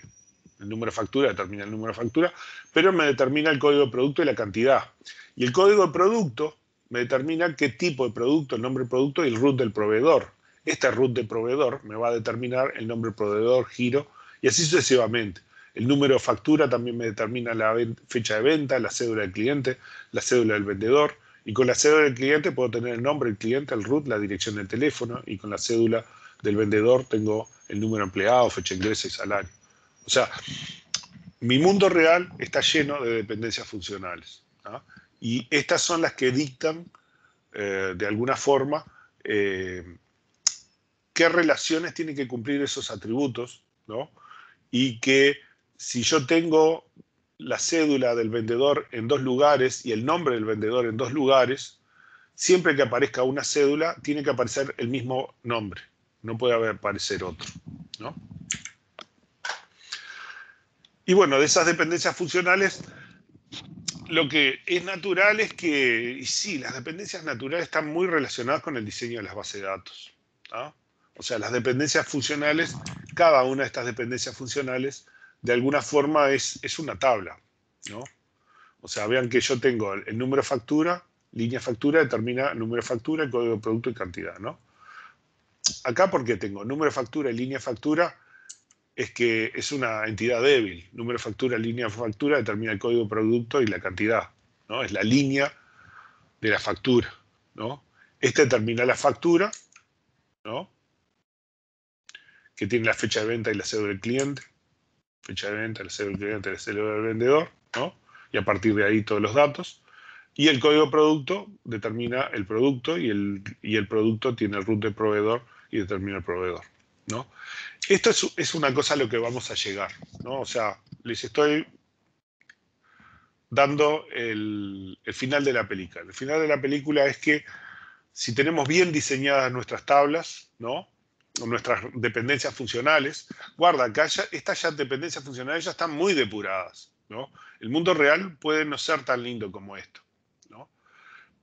el número de factura determina el número de factura, pero me determina el código de producto y la cantidad. Y el código de producto me determina qué tipo de producto, el nombre del producto y el root del proveedor. Este root de proveedor me va a determinar el nombre del proveedor, giro, y así sucesivamente. El número de factura también me determina la fecha de venta, la cédula del cliente, la cédula del vendedor, y con la cédula del cliente puedo tener el nombre del cliente, el root, la dirección del teléfono, y con la cédula del vendedor tengo el número de empleado, fecha de ingreso y salario. O sea, mi mundo real está lleno de dependencias funcionales, ¿no? Y estas son las que dictan, de alguna forma, qué relaciones tienen que cumplir esos atributos, ¿no? Y que si yo tengo la cédula del vendedor en dos lugares y el nombre del vendedor en dos lugares, siempre que aparezca una cédula tiene que aparecer el mismo nombre, no puede aparecer otro, ¿no? Y bueno, de esas dependencias funcionales, lo que es natural es que, y sí, las dependencias naturales están muy relacionadas con el diseño de las bases de datos, ¿no? O sea, las dependencias funcionales, cada una de estas dependencias funcionales, de alguna forma es una tabla, ¿no? O sea, vean que yo tengo el número de factura, línea de factura determina el número de factura, el código de producto y cantidad, ¿no? Acá, porque tengo número de factura y línea de factura, es que es una entidad débil. Número de factura, línea de factura determina el código de producto y la cantidad, ¿no? Es la línea de la factura, ¿no? Este determina la factura, ¿no?, que tiene la fecha de venta y la cédula del cliente, fecha de venta, la cédula del cliente, la cédula del vendedor, ¿no? Y a partir de ahí todos los datos. Y el código de producto determina el producto y el producto tiene el root de proveedor y determina el proveedor, ¿no? Esto es una cosa a lo que vamos a llegar, ¿no? O sea, les estoy dando el final de la película. El final de la película es que si tenemos bien diseñadas nuestras tablas, ¿no?, o nuestras dependencias funcionales, guarda, que estas ya dependencias funcionales ya están muy depuradas, ¿no? El mundo real puede no ser tan lindo como esto, ¿no?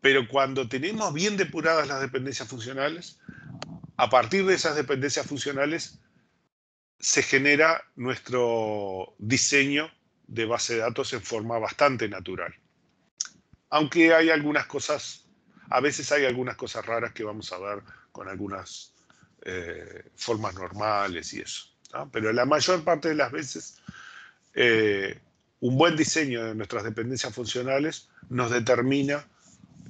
Pero cuando tenemos bien depuradas las dependencias funcionales, a partir de esas dependencias funcionales se genera nuestro diseño de base de datos en forma bastante natural. Aunque hay algunas cosas, a veces hay algunas cosas raras que vamos a ver con algunas formas normales y eso, ¿no? Pero la mayor parte de las veces un buen diseño de nuestras dependencias funcionales nos determina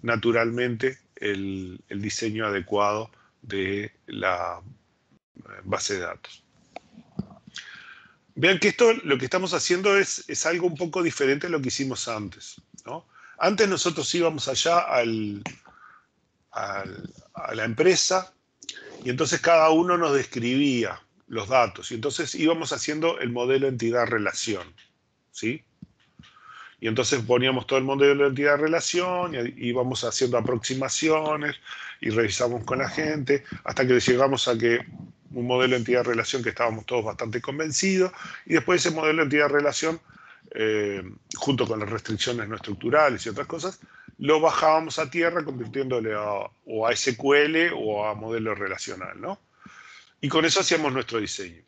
naturalmente el diseño adecuado de la base de datos. Vean que esto, lo que estamos haciendo es algo un poco diferente a lo que hicimos antes, ¿no? Antes nosotros íbamos allá a la empresa y entonces cada uno nos describía los datos y entonces íbamos haciendo el modelo entidad-relación, ¿sí? Y entonces poníamos todo el modelo de entidad-relación y íbamos haciendo aproximaciones y revisamos con la gente hasta que llegamos a que un modelo de entidad-relación que estábamos todos bastante convencidos y después ese modelo de entidad-relación, junto con las restricciones no estructurales y otras cosas, lo bajábamos a tierra convirtiéndole o a SQL o a modelo relacional, ¿no? Y con eso hacíamos nuestro diseño.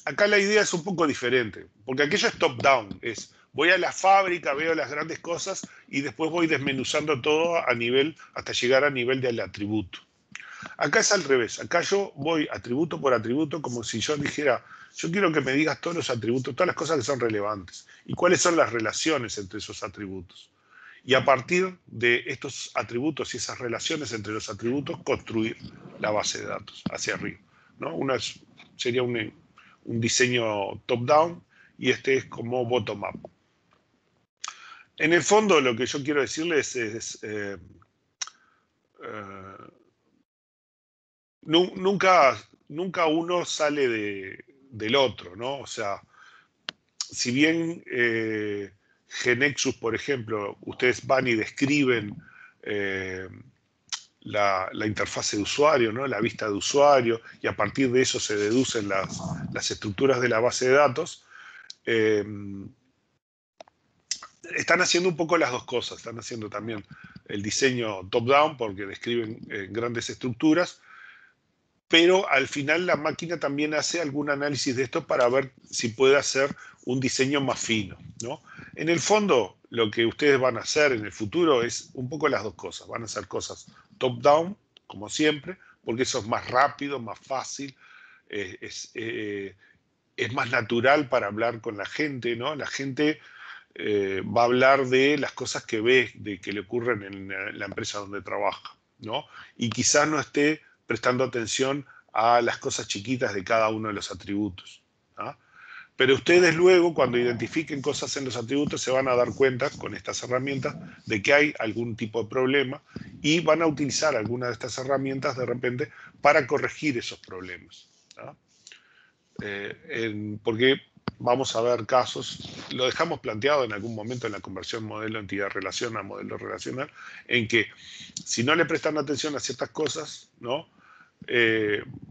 Acá la idea es un poco diferente, porque aquello es top-down, es voy a la fábrica, veo las grandes cosas y después voy desmenuzando todo a nivel, hasta llegar a nivel del atributo. Acá es al revés, acá yo voy atributo por atributo como si yo dijera, yo quiero que me digas todos los atributos, todas las cosas que son relevantes y cuáles son las relaciones entre esos atributos. Y a partir de estos atributos y esas relaciones entre los atributos, construir la base de datos hacia arriba, ¿no? Sería un diseño top-down y este es como bottom-up. En el fondo lo que yo quiero decirles es nunca uno sale del otro, ¿no? O sea, si bien GeneXus, por ejemplo, ustedes van y describen la interfase de usuario, ¿no? La vista de usuario, y a partir de eso se deducen las estructuras de la base de datos, están haciendo un poco las dos cosas. Están haciendo también el diseño top-down porque describen grandes estructuras, pero al final la máquina también hace algún análisis de esto para ver si puede hacer un diseño más fino, ¿no? En el fondo, lo que ustedes van a hacer en el futuro es un poco las dos cosas. Van a hacer cosas top-down, como siempre, porque eso es más rápido, más fácil, es más natural para hablar con la gente, ¿no? La gente va a hablar de las cosas que ve, de que le ocurren en la empresa donde trabaja, ¿no? Y quizás no esté prestando atención a las cosas chiquitas de cada uno de los atributos, ¿no? Pero ustedes luego, cuando identifiquen cosas en los atributos, se van a dar cuenta con estas herramientas de que hay algún tipo de problema y van a utilizar alguna de estas herramientas de repente para corregir esos problemas, ¿no? Porque vamos a ver casos, lo dejamos planteado en algún momento en la conversión modelo entidad-relación a modelo relacional, en que si no le prestan atención a ciertas cosas, ¿no?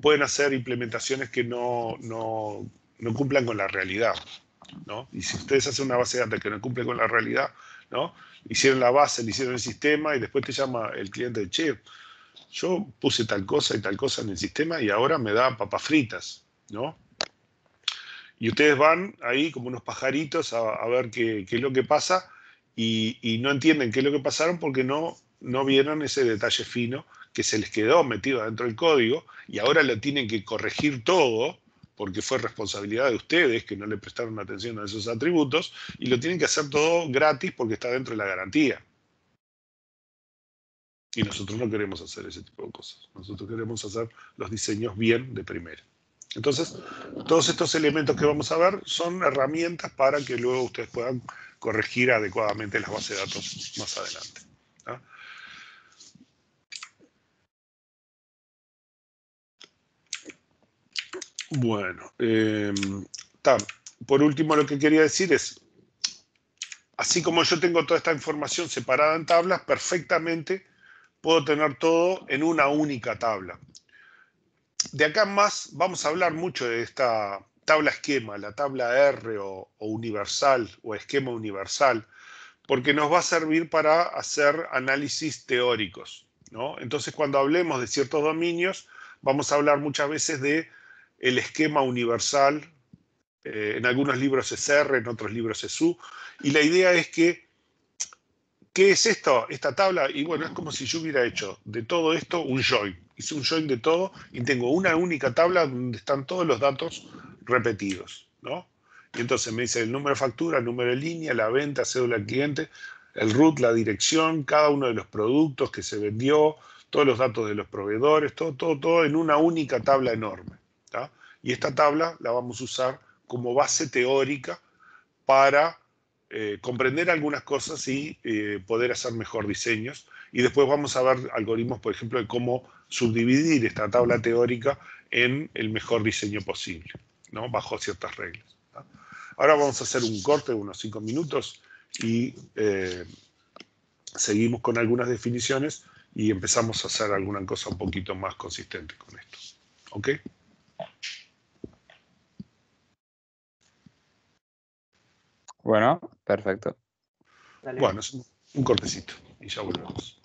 Pueden hacer implementaciones que no cumplan con la realidad, ¿no? Y si ustedes hacen una base de datos que no cumple con la realidad, ¿no? Hicieron la base, le hicieron el sistema y después te llama el cliente, che, yo puse tal cosa y tal cosa en el sistema y ahora me da papas fritas, ¿no? Y ustedes van ahí como unos pajaritos a ver qué es lo que pasa y no entienden qué es lo que pasaron porque no vieron ese detalle fino que se les quedó metido dentro del código y ahora lo tienen que corregir todo porque fue responsabilidad de ustedes que no le prestaron atención a esos atributos y lo tienen que hacer todo gratis porque está dentro de la garantía. Y nosotros no queremos hacer ese tipo de cosas. Nosotros queremos hacer los diseños bien de primera. Entonces, todos estos elementos que vamos a ver son herramientas para que luego ustedes puedan corregir adecuadamente las bases de datos más adelante, ¿no? Bueno, por último lo que quería decir es, así como yo tengo toda esta información separada en tablas, perfectamente puedo tener todo en una única tabla. De acá en más vamos a hablar mucho de esta tabla esquema, la tabla R o universal o esquema universal, porque nos va a servir para hacer análisis teóricos, ¿no? Entonces, cuando hablemos de ciertos dominios, vamos a hablar muchas veces de el esquema universal. En algunos libros es R, en otros libros es U. Y la idea es que, ¿qué es esto? Esta tabla, y bueno, es como si yo hubiera hecho de todo esto un join. Hice un join de todo y tengo una única tabla donde están todos los datos repetidos, ¿no? Y entonces me dice el número de factura, el número de línea, la venta, cédula del cliente, el root, la dirección, cada uno de los productos que se vendió, todos los datos de los proveedores, todo en una única tabla enorme, ¿tá? Y esta tabla la vamos a usar como base teórica para comprender algunas cosas y poder hacer mejor diseños. Y después vamos a ver algoritmos, por ejemplo, de cómo subdividir esta tabla teórica en el mejor diseño posible, ¿no? Bajo ciertas reglas, ¿tá? Ahora vamos a hacer un corte de unos 5 minutos y seguimos con algunas definiciones y empezamos a hacer alguna cosa un poquito más consistente con esto. ¿Ok? Bueno, perfecto. Dale. Bueno, es un cortecito y ya volvemos.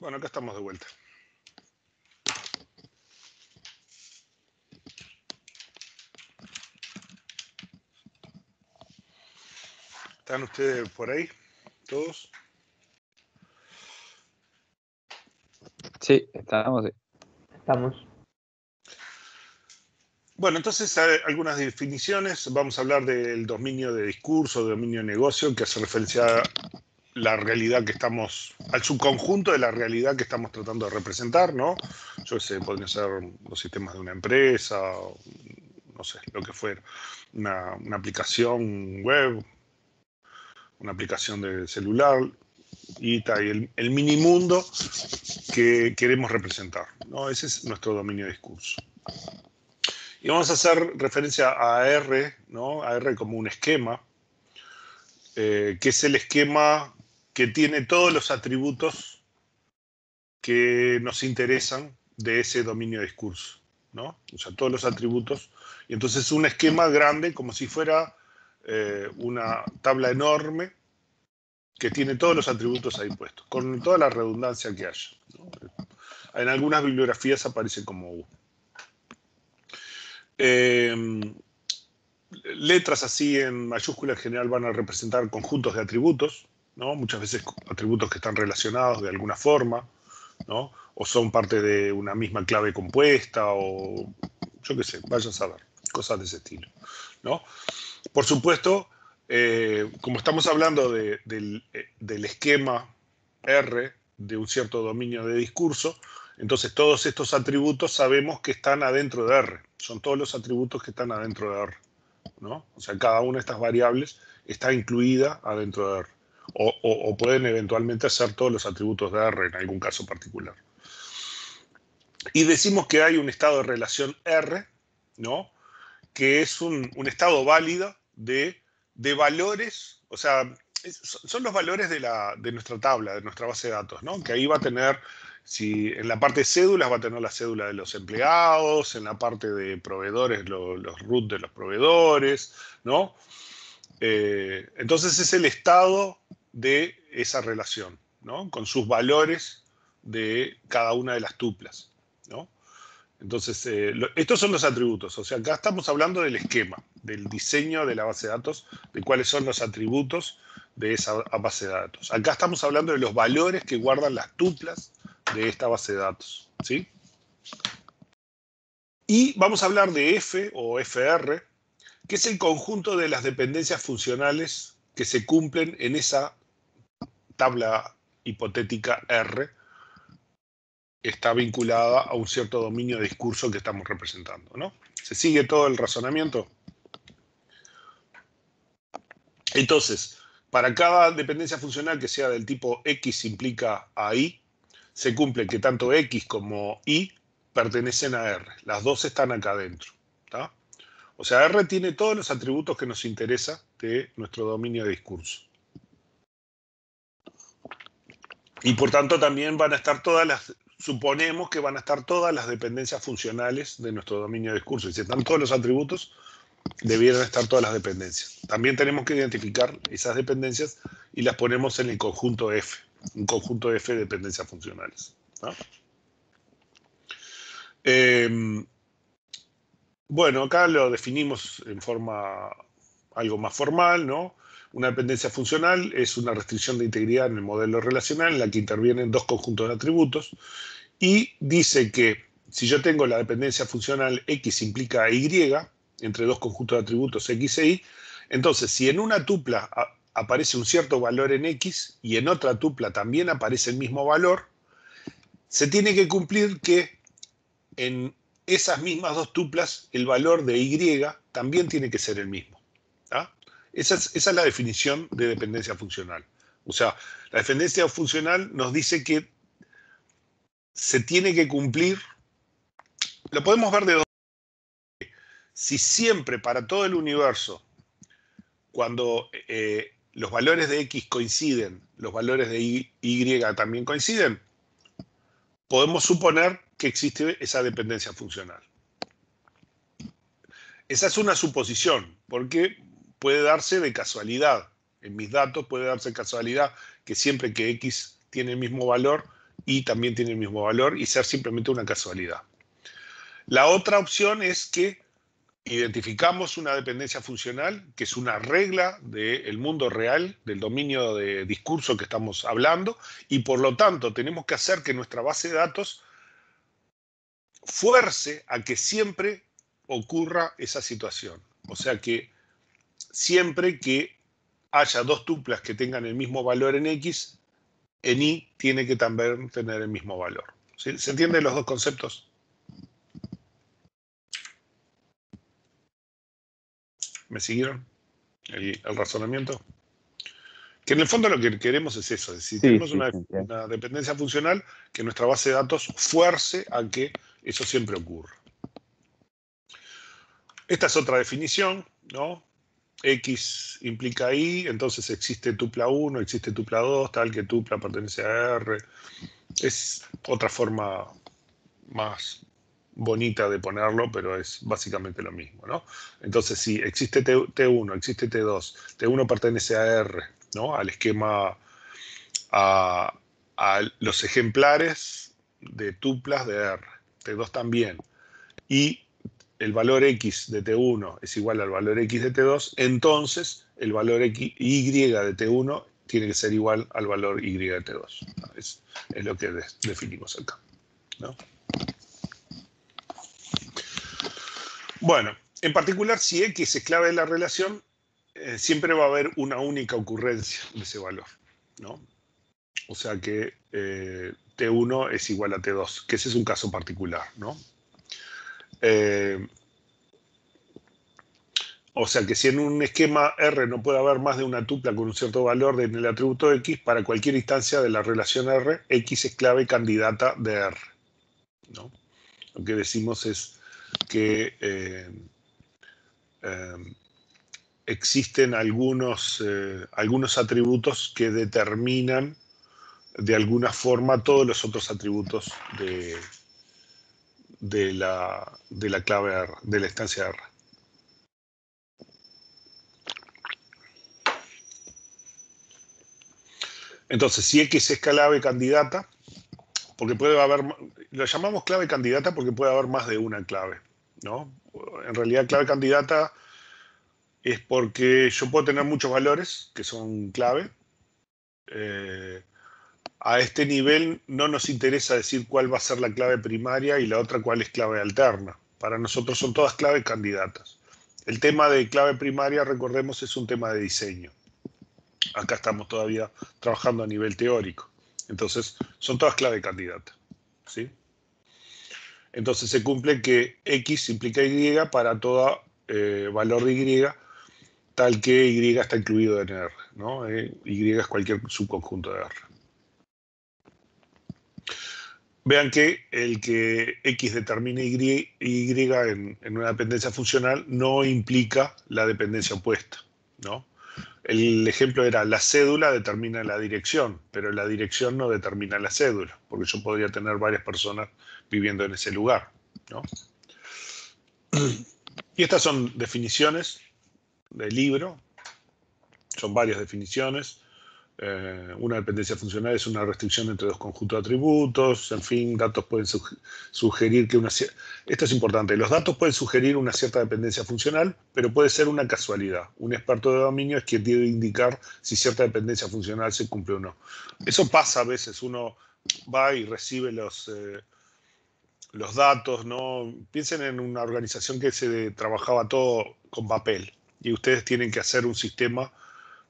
Bueno, acá estamos de vuelta. ¿Están ustedes por ahí? ¿Todos? Sí, estamos. Estamos. Bueno, entonces algunas definiciones. Vamos a hablar del dominio de discurso, dominio de negocio, que hace referencia a la realidad que estamos, al subconjunto de la realidad que estamos tratando de representar, ¿no? Yo sé, podrían ser los sistemas de una empresa, no sé, lo que fuera. Una aplicación web, una aplicación de celular, y el mini mundo que queremos representar, ¿no? Ese es nuestro dominio de discurso. Y vamos a hacer referencia a R, ¿no? A R como un esquema, que es el esquema que tiene todos los atributos que nos interesan de ese dominio de discurso, ¿no? O sea, todos los atributos. Y entonces un esquema grande, como si fuera una tabla enorme que tiene todos los atributos ahí puestos, con toda la redundancia que haya, ¿no? En algunas bibliografías aparece como U. Letras así en mayúscula en general van a representar conjuntos de atributos, ¿no? Muchas veces atributos que están relacionados de alguna forma, ¿no? O son parte de una misma clave compuesta, o yo qué sé, vaya a saber, cosas de ese estilo, ¿no? Por supuesto, como estamos hablando del esquema R de un cierto dominio de discurso, entonces todos estos atributos sabemos que están adentro de R. Son todos los atributos que están adentro de R, ¿no? O sea, cada una de estas variables está incluida adentro de R. O pueden eventualmente ser todos los atributos de R en algún caso particular. Y decimos que hay un estado de relación R, ¿no? Que es un estado válido de valores, o sea, son los valores de nuestra tabla, de nuestra base de datos, ¿no? Que ahí va a tener, si en la parte de cédulas va a tener la cédula de los empleados, en la parte de proveedores los root de los proveedores, ¿no? Entonces es el estado de esa relación, ¿no? Con sus valores de cada una de las tuplas, ¿no? Entonces, estos son los atributos. O sea, acá estamos hablando del esquema, del diseño de la base de datos, de cuáles son los atributos de esa base de datos. Acá estamos hablando de los valores que guardan las tuplas de esta base de datos, ¿sí? Y vamos a hablar de F o FR, que es el conjunto de las dependencias funcionales que se cumplen en esa tabla hipotética R, está vinculada a un cierto dominio de discurso que estamos representando, ¿no? ¿Se sigue todo el razonamiento? Entonces, para cada dependencia funcional que sea del tipo X implica a Y, se cumple que tanto X como Y pertenecen a R. Las dos están acá adentro, ¿tá? O sea, R tiene todos los atributos que nos interesa de nuestro dominio de discurso. Y por tanto también van a estar suponemos que van a estar todas las dependencias funcionales de nuestro dominio de discurso. Y si están todos los atributos, debieran estar todas las dependencias. También tenemos que identificar esas dependencias y las ponemos en el conjunto F, un conjunto F de dependencias funcionales, ¿no? Bueno, acá lo definimos en forma algo más formal, ¿no? Una dependencia funcional es una restricción de integridad en el modelo relacional en la que intervienen dos conjuntos de atributos y dice que si yo tengo la dependencia funcional X implica Y entre dos conjuntos de atributos X e Y, entonces si en una tupla aparece un cierto valor en X y en otra tupla también aparece el mismo valor, se tiene que cumplir que en esas mismas dos tuplas el valor de Y también tiene que ser el mismo, ¿tá? Esa es la definición de dependencia funcional. O sea, la dependencia funcional nos dice que se tiene que cumplir, lo podemos ver de dos. Si siempre para todo el universo, cuando los valores de X coinciden, los valores de Y también coinciden, podemos suponer que existe esa dependencia funcional. Esa es una suposición, porque puede darse de casualidad. En mis datos puede darse casualidad que siempre que X tiene el mismo valor, y también tiene el mismo valor y ser simplemente una casualidad. La otra opción es que identificamos una dependencia funcional, que es una regla del mundo real, del dominio de discurso que estamos hablando, y por lo tanto tenemos que hacer que nuestra base de datos fuerce a que siempre ocurra esa situación. O sea que siempre que haya dos tuplas que tengan el mismo valor en X, en Y tiene que también tener el mismo valor. ¿Sí? ¿Se entienden los dos conceptos? ¿Me siguieron el razonamiento? Que en el fondo lo que queremos es eso. Es decir, Sí, tenemos sí, una dependencia funcional que nuestra base de datos fuerce a que eso siempre ocurra. Esta es otra definición, ¿no? X implica Y, entonces existe tupla 1, existe tupla 2, tal que tupla pertenece a R. Es otra forma más bonita de ponerlo, pero es básicamente lo mismo, ¿no? Entonces, si existe T1, existe T2, T1 pertenece a R, ¿no? Al esquema, a los ejemplares de tuplas de R, T2 también, y el valor X de T1 es igual al valor X de T2, entonces el valor Y de T1 tiene que ser igual al valor Y de T2. Es lo que definimos acá, ¿no? Bueno, en particular, si X es clave de la relación, siempre va a haber una única ocurrencia de ese valor, ¿no? O sea que T1 es igual a T2, que ese es un caso particular, ¿no? O sea que si en un esquema R no puede haber más de una tupla con un cierto valor en el atributo X, para cualquier instancia de la relación R, X es clave candidata de R, ¿no? Lo que decimos es que existen algunos atributos que determinan de alguna forma todos los otros atributos de la clave R, de la instancia R. Entonces, si X es clave candidata, porque puede haber, lo llamamos clave candidata porque puede haber más de una clave, ¿no? En realidad, clave candidata es porque yo puedo tener muchos valores que son clave. A este nivel no nos interesa decir cuál va a ser la clave primaria y la otra cuál es clave alterna. Para nosotros son todas claves candidatas. El tema de clave primaria, recordemos, es un tema de diseño. Acá estamos todavía trabajando a nivel teórico. Entonces, son todas clave candidatas, ¿sí? Entonces se cumple que X implica Y para todo valor de Y, tal que Y está incluido en R, ¿no? Y es cualquier subconjunto de R. Vean que el que X determine Y en una dependencia funcional no implica la dependencia opuesta, ¿no? El ejemplo era la cédula determina la dirección, pero la dirección no determina la cédula, porque yo podría tener varias personas viviendo en ese lugar, ¿no? Y estas son definiciones del libro, son varias definiciones. Una dependencia funcional es una restricción entre dos conjuntos de atributos, en fin, datos pueden sugerir que esto es importante, los datos pueden sugerir una cierta dependencia funcional, pero puede ser una casualidad. Un experto de dominio es quien debe indicar si cierta dependencia funcional se cumple o no. Eso pasa a veces, uno va y recibe los datos, ¿no? Piensen en una organización que se trabajaba todo con papel y ustedes tienen que hacer un sistema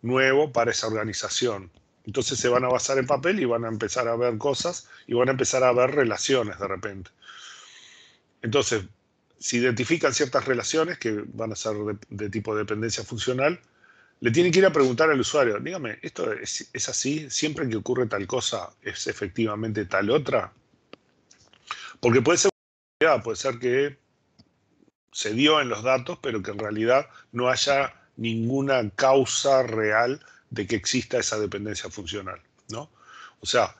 nuevo para esa organización. Entonces se van a basar en papel y van a empezar a ver cosas y van a empezar a ver relaciones de repente. Entonces, si identifican ciertas relaciones que van a ser de tipo de dependencia funcional, le tienen que ir a preguntar al usuario, dígame, ¿esto es así? ¿Siempre que ocurre tal cosa es efectivamente tal otra? Porque puede ser que se dio en los datos, pero que en realidad no haya ninguna causa real de que exista esa dependencia funcional, ¿no? O sea,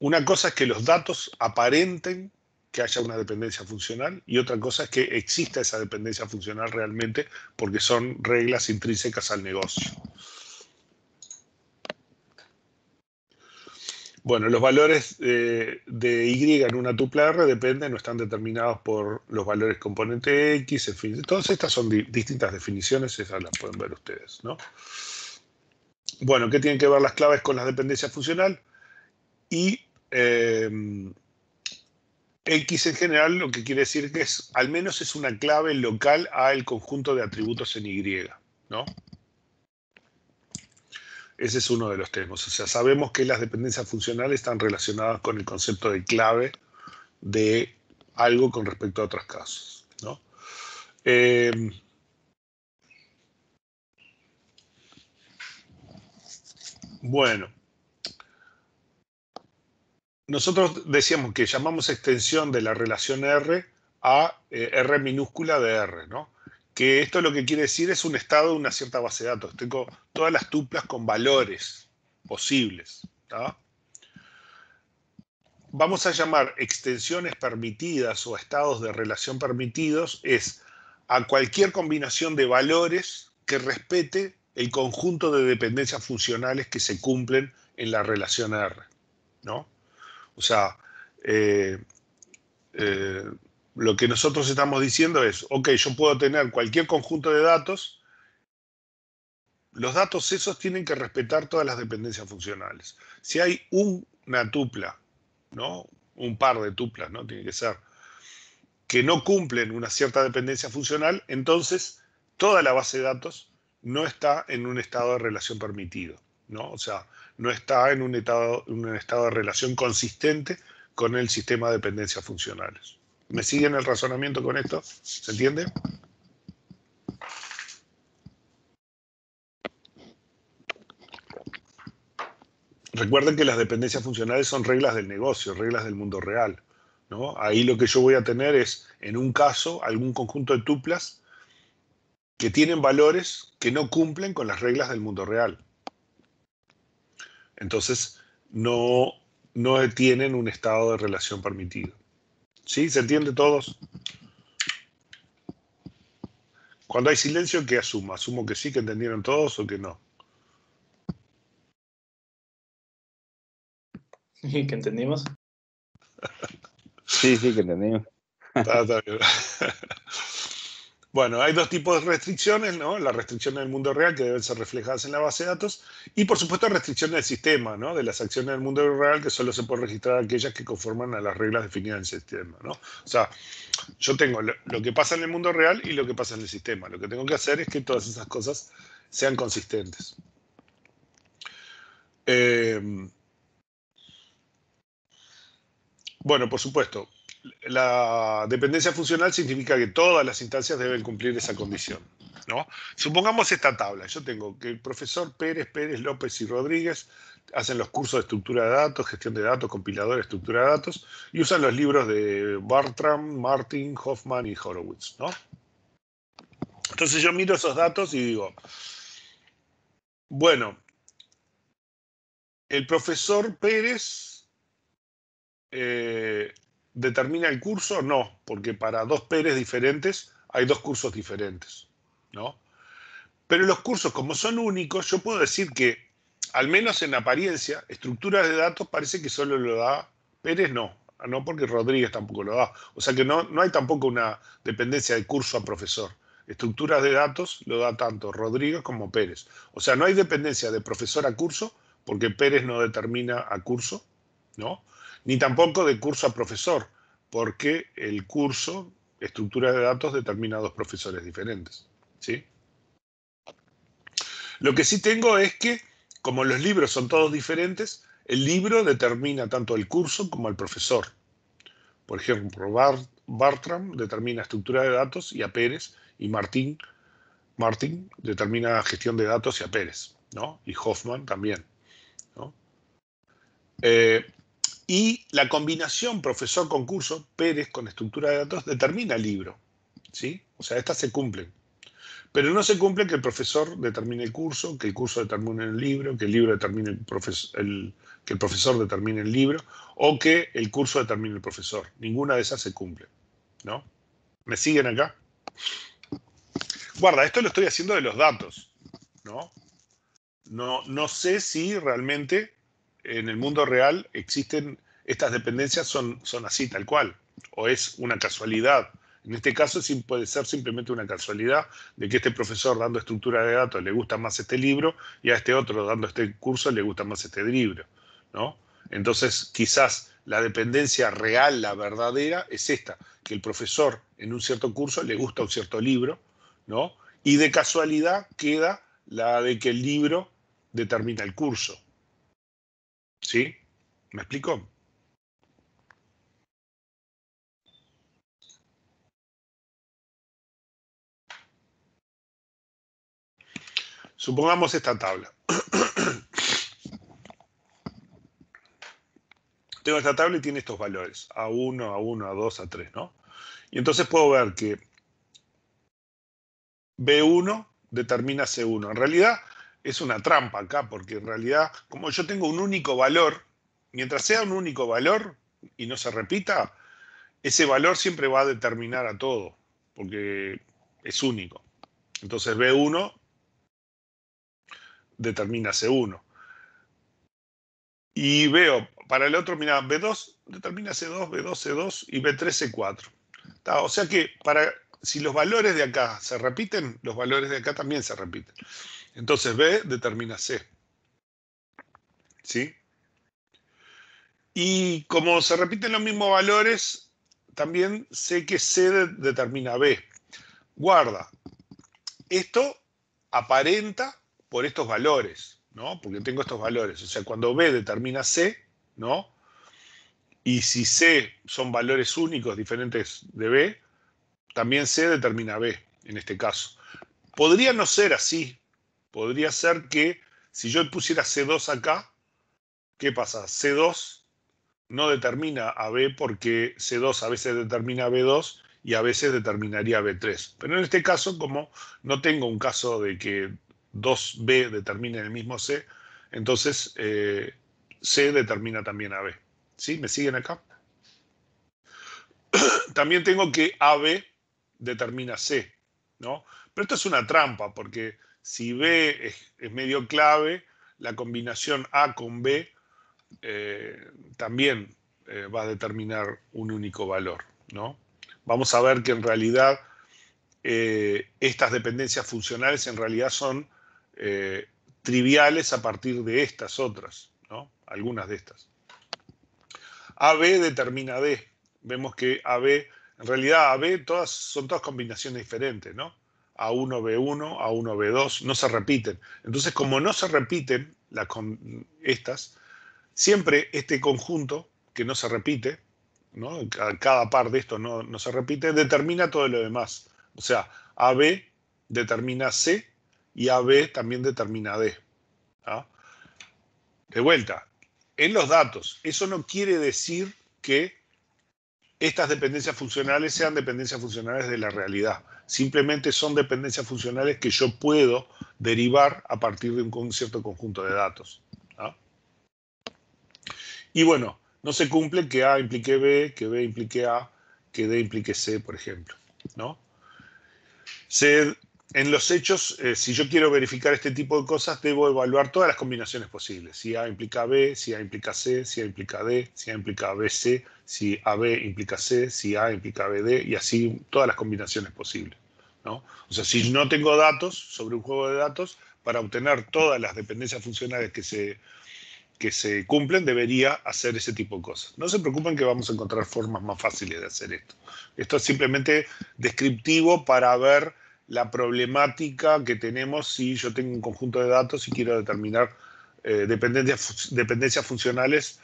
una cosa es que los datos aparenten que haya una dependencia funcional y otra cosa es que exista esa dependencia funcional realmente porque son reglas intrínsecas al negocio. Bueno, los valores de Y en una tupla R dependen, no están determinados por los valores componente X, en fin. Todas estas son distintas definiciones, esas las pueden ver ustedes, ¿no? Bueno, ¿qué tienen que ver las claves con la dependencia funcional? Y X en general lo que quiere decir que es, al menos es una clave local al conjunto de atributos en Y, ¿no? Ese es uno de los temas. O sea, sabemos que las dependencias funcionales están relacionadas con el concepto de clave de algo con respecto a otros casos, ¿no? Bueno, nosotros decíamos que llamamos extensión de la relación R a R minúscula de R, ¿no? Que esto lo que quiere decir es un estado de una cierta base de datos. Tengo todas las tuplas con valores posibles, ¿tá? Vamos a llamar extensiones permitidas o estados de relación permitidos es a cualquier combinación de valores que respete el conjunto de dependencias funcionales que se cumplen en la relación R, ¿no? O sea, lo que nosotros estamos diciendo es, ok, yo puedo tener cualquier conjunto de datos, los datos esos tienen que respetar todas las dependencias funcionales. Si hay una tupla, ¿no? Un par de tuplas, ¿no? Tiene que ser, que no cumplen una cierta dependencia funcional, entonces toda la base de datos no está en un estado de relación permitido, ¿no? O sea, no está en un estado de relación consistente con el sistema de dependencias funcionales. ¿Me siguen el razonamiento con esto? ¿Se entiende? Recuerden que las dependencias funcionales son reglas del negocio, reglas del mundo real, ¿no? Ahí lo que yo voy a tener es, en un caso, algún conjunto de tuplas que tienen valores que no cumplen con las reglas del mundo real. Entonces, no tienen un estado de relación permitido. ¿Sí? ¿Se entiende todos? Cuando hay silencio, ¿qué asumo? ¿Asumo que sí, que entendieron todos o que no? ¿Que entendimos? Sí, que entendimos. Está bien. Bueno, hay dos tipos de restricciones, ¿no? La restricción del mundo real, que deben ser reflejadas en la base de datos, y por supuesto restricciones del sistema, ¿no? De las acciones del mundo real, que solo se pueden registrar aquellas que conforman a las reglas definidas en el sistema, ¿no? O sea, yo tengo lo que pasa en el mundo real y lo que pasa en el sistema. Lo que tengo que hacer es que todas esas cosas sean consistentes. Bueno, por supuesto, la dependencia funcional significa que todas las instancias deben cumplir esa condición, ¿no? Supongamos esta tabla. Yo tengo que el profesor Pérez, López y Rodríguez hacen los cursos de estructura de datos, gestión de datos, compilador, estructura de datos, y usan los libros de Bartram, Martin, Hoffman y Horowitz, ¿no? Entonces yo miro esos datos y digo, bueno, el profesor Pérez determina el curso, no, porque para dos Pérez diferentes hay dos cursos diferentes, ¿no? Pero los cursos, como son únicos, yo puedo decir que, al menos en apariencia, estructuras de datos parece que solo lo da Pérez, no porque Rodríguez tampoco lo da. O sea que no hay tampoco una dependencia de curso a profesor. Estructuras de datos lo da tanto Rodríguez como Pérez. O sea, no hay dependencia de profesor a curso, porque Pérez no determina a curso, ¿no? Ni tampoco de curso a profesor, porque el curso, estructura de datos, determina a dos profesores diferentes, ¿sí? Lo que sí tengo es que, como los libros son todos diferentes, el libro determina tanto el curso como al profesor. Por ejemplo, Bartram determina estructura de datos y a Pérez, y Martin determina gestión de datos y a Pérez, ¿no? Y Hoffman también, ¿no? Y la combinación profesor con curso, Pérez con estructura de datos, determina el libro, ¿sí? O sea, estas se cumplen. Pero no se cumple que el profesor determine el curso, que el curso determine el libro, que el libro determine que el profesor determine el libro, o que el curso determine el profesor. Ninguna de esas se cumple, ¿no? ¿Me siguen acá? Guarda, esto lo estoy haciendo de los datos, ¿no? No sé si realmente en el mundo real existen, estas dependencias son así, tal cual, o es una casualidad. En este caso puede ser simplemente una casualidad de que este profesor dando estructura de datos le gusta más este libro y a este otro dando este curso le gusta más este libro, ¿no? Entonces, quizás la dependencia real, la verdadera, es esta, que el profesor en un cierto curso le gusta un cierto libro, ¿no? Y de casualidad queda la de que el libro determina el curso. ¿Sí? ¿Me explico? Supongamos esta tabla. Tengo esta tabla y tiene estos valores, A1, A1, A2, A3, ¿no? Y entonces puedo ver que B1 determina C1. En realidad es una trampa acá, porque en realidad, como yo tengo un único valor, mientras sea un único valor y no se repita, ese valor siempre va a determinar a todo, porque es único. Entonces B1 determina C1. Y veo, para el otro, mira, B2 determina C2, B2, C2 y B3, C4. O sea que si los valores de acá se repiten, los valores de acá también se repiten. Entonces B determina C. ¿Sí? Y como se repiten los mismos valores, también sé que C determina B. Guarda, esto aparenta por estos valores, ¿no? Porque tengo estos valores. O sea, cuando B determina C, ¿no? Y si C son valores únicos diferentes de B, también C determina B, en este caso. Podría no ser así. Podría ser que si yo pusiera C2 acá, ¿qué pasa? C2 no determina a B porque C2 a veces determina B2 y a veces determinaría B3. Pero en este caso, como no tengo un caso de que 2B determine el mismo C, entonces C determina también a B. ¿Sí? ¿Me siguen acá? También tengo que AB determina C, ¿no? Pero esto es una trampa, porque si B es medio clave, la combinación A con B también va a determinar un único valor, ¿no? Vamos a ver que en realidad estas dependencias funcionales en realidad son triviales a partir de estas otras, ¿no? Algunas de estas. AB determina D. Vemos que AB, en realidad AB son todas combinaciones diferentes, ¿no? A1, B1, A1, B2, no se repiten. Entonces, como no se repiten estas, siempre este conjunto, que no se repite, ¿no? Cada par de estos no se repite, determina todo lo demás. O sea, AB determina C y AB también determina D. ¿Ah? De vuelta, en los datos, eso no quiere decir que estas dependencias funcionales sean dependencias funcionales de la realidad. Simplemente son dependencias funcionales que yo puedo derivar a partir de un cierto conjunto de datos. ¿Ah? Y bueno, no se cumple que A implique B, que B implique A, que D implique C, por ejemplo, ¿no? En los hechos, si yo quiero verificar este tipo de cosas, debo evaluar todas las combinaciones posibles. Si A implica B, si A implica C, si A implica D, si A implica BC, si AB implica C, si A implica BD, y así todas las combinaciones posibles, ¿no? O sea, si no tengo datos sobre un juego de datos, para obtener todas las dependencias funcionales que se cumplen, debería hacer ese tipo de cosas. No se preocupen que vamos a encontrar formas más fáciles de hacer esto. Esto es simplemente descriptivo para ver la problemática que tenemos si yo tengo un conjunto de datos y quiero determinar dependencias funcionales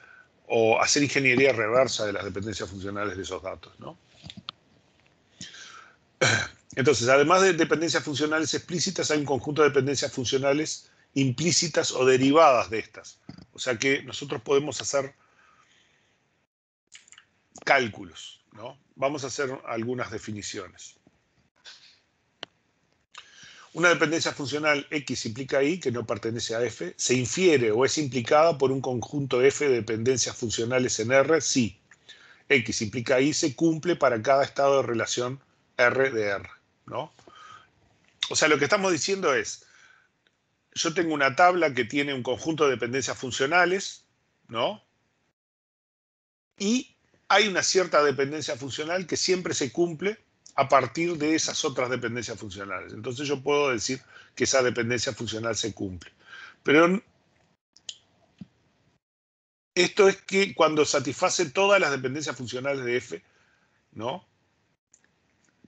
o hacer ingeniería reversa de las dependencias funcionales de esos datos, ¿no? Entonces, además de dependencias funcionales explícitas, hay un conjunto de dependencias funcionales implícitas o derivadas de estas. O sea que nosotros podemos hacer cálculos, ¿no? Vamos a hacer algunas definiciones. Una dependencia funcional X implica Y, que no pertenece a F, se infiere o es implicada por un conjunto F de dependencias funcionales en R si X implica Y se cumple para cada estado de relación R de R, ¿no? O sea, lo que estamos diciendo es, yo tengo una tabla que tiene un conjunto de dependencias funcionales, ¿no? Y hay una cierta dependencia funcional que siempre se cumple a partir de esas otras dependencias funcionales. Entonces yo puedo decir que esa dependencia funcional se cumple. Pero esto es que cuando satisface todas las dependencias funcionales de f, ¿no?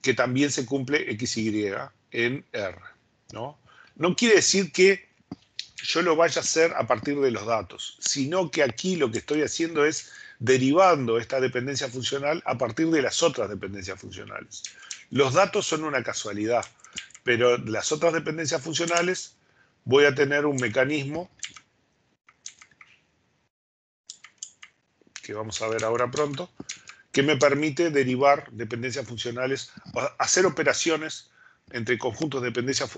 Que también se cumple x, y en R, ¿no? No quiere decir que yo lo vaya a hacer a partir de los datos, sino que aquí lo que estoy haciendo es derivando esta dependencia funcional a partir de las otras dependencias funcionales. Los datos son una casualidad, pero las otras dependencias funcionales voy a tener un mecanismo que vamos a ver ahora pronto, que me permite derivar dependencias funcionales, hacer operaciones entre conjuntos de dependencias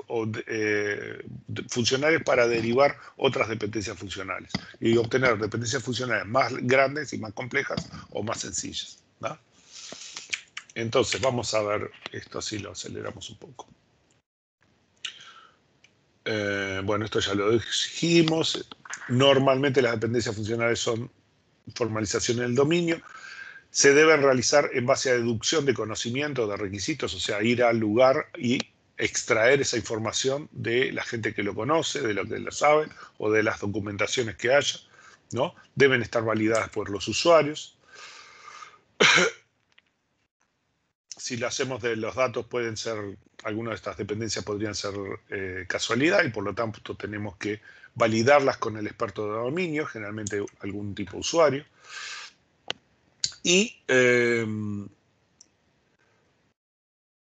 funcionales para derivar otras dependencias funcionales y obtener dependencias funcionales más grandes y más complejas o más sencillas, ¿no? Entonces vamos a ver esto, así lo aceleramos un poco. Bueno, esto ya lo dijimos. Normalmente las dependencias funcionales son formalización en el dominio. Se deben realizar en base a deducción de conocimiento, de requisitos, o sea, ir al lugar y extraer esa información de la gente que lo conoce, de lo que lo sabe, o de las documentaciones que haya, ¿no? Deben estar validadas por los usuarios. Si lo hacemos de los datos, pueden ser, algunas de estas dependencias podrían ser casualidad, y por lo tanto tenemos que validarlas con el experto de dominio, generalmente algún tipo de usuario. Y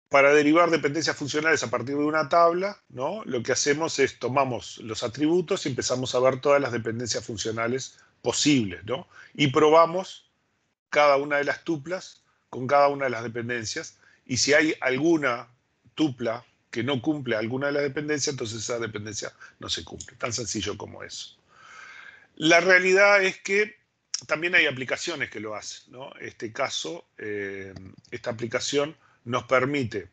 para derivar dependencias funcionales a partir de una tabla, ¿no? Lo que hacemos es tomamos los atributos y empezamos a ver todas las dependencias funcionales posibles, ¿no? Y probamos cada una de las tuplas con cada una de las dependencias. Y si hay alguna tupla que no cumple alguna de las dependencias, entonces esa dependencia no se cumple. Tan sencillo como eso. La realidad es que también hay aplicaciones que lo hacen, ¿no? Este caso, esta aplicación nos permite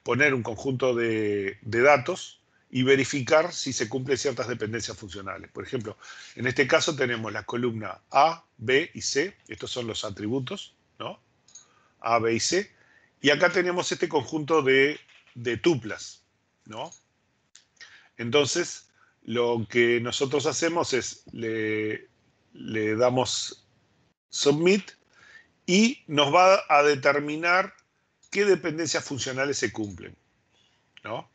poner un conjunto de datos y verificar si se cumplen ciertas dependencias funcionales. Por ejemplo, en este caso tenemos la columna A, B y C. Estos son los atributos, ¿no? A, B y C. Y acá tenemos este conjunto de tuplas, ¿no? Entonces, lo que nosotros hacemos es le damos submit y nos va a determinar qué dependencias funcionales se cumplen, ¿no?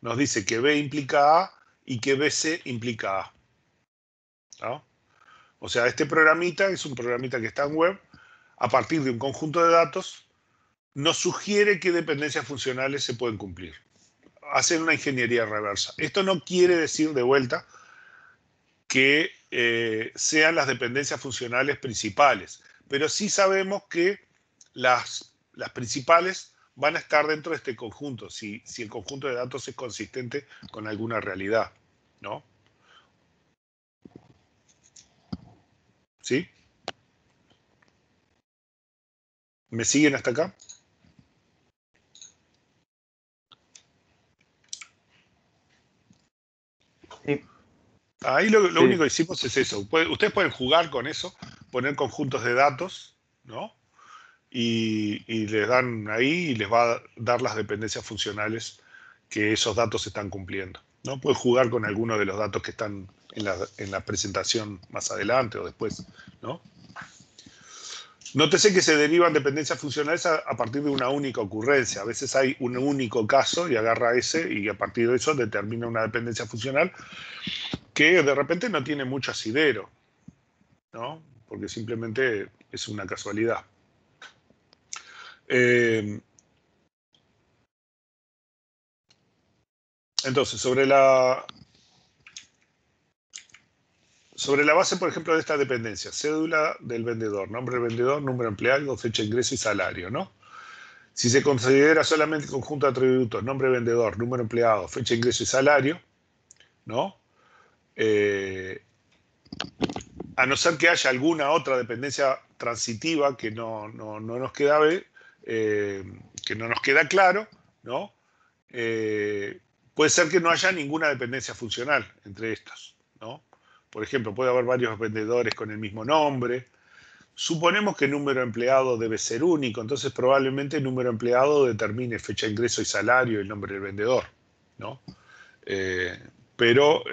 Nos dice que B implica A y que BC implica A, ¿no? O sea, este programita es un programita que está en web, a partir de un conjunto de datos, nos sugiere qué dependencias funcionales se pueden cumplir. Hacen una ingeniería reversa. Esto no quiere decir, de vuelta, que sean las dependencias funcionales principales, pero sí sabemos que las principales van a estar dentro de este conjunto, si el conjunto de datos es consistente con alguna realidad, ¿no? ¿Sí? ¿Me siguen hasta acá? Sí. Ahí lo Sí. único que hicimos es eso. Ustedes pueden jugar con eso, poner conjuntos de datos, ¿no? Y les dan ahí y les va a dar las dependencias funcionales que esos datos están cumpliendo, ¿no? Pueden jugar con algunos de los datos que están en la presentación más adelante o después, ¿no? Nótese que se derivan dependencias funcionales a partir de una única ocurrencia. A veces hay un único caso y agarra ese y a partir de eso determina una dependencia funcional que de repente no tiene mucho asidero, ¿no? Porque simplemente es una casualidad. Entonces, sobre la base, por ejemplo, de esta dependencia, cédula del vendedor, nombre del vendedor, número de empleado, fecha de ingreso y salario, ¿no? Si se considera solamente el conjunto de atributos, nombre de vendedor, número de empleado, fecha de ingreso y salario, ¿no? A no ser que haya alguna otra dependencia transitiva que no nos queda que no nos queda claro, ¿no? Puede ser que no haya ninguna dependencia funcional entre estas, ¿no? Por ejemplo, puede haber varios vendedores con el mismo nombre. Suponemos que el número empleado debe ser único, entonces probablemente el número empleado determine fecha de ingreso y salario y el nombre del vendedor, ¿no? Pero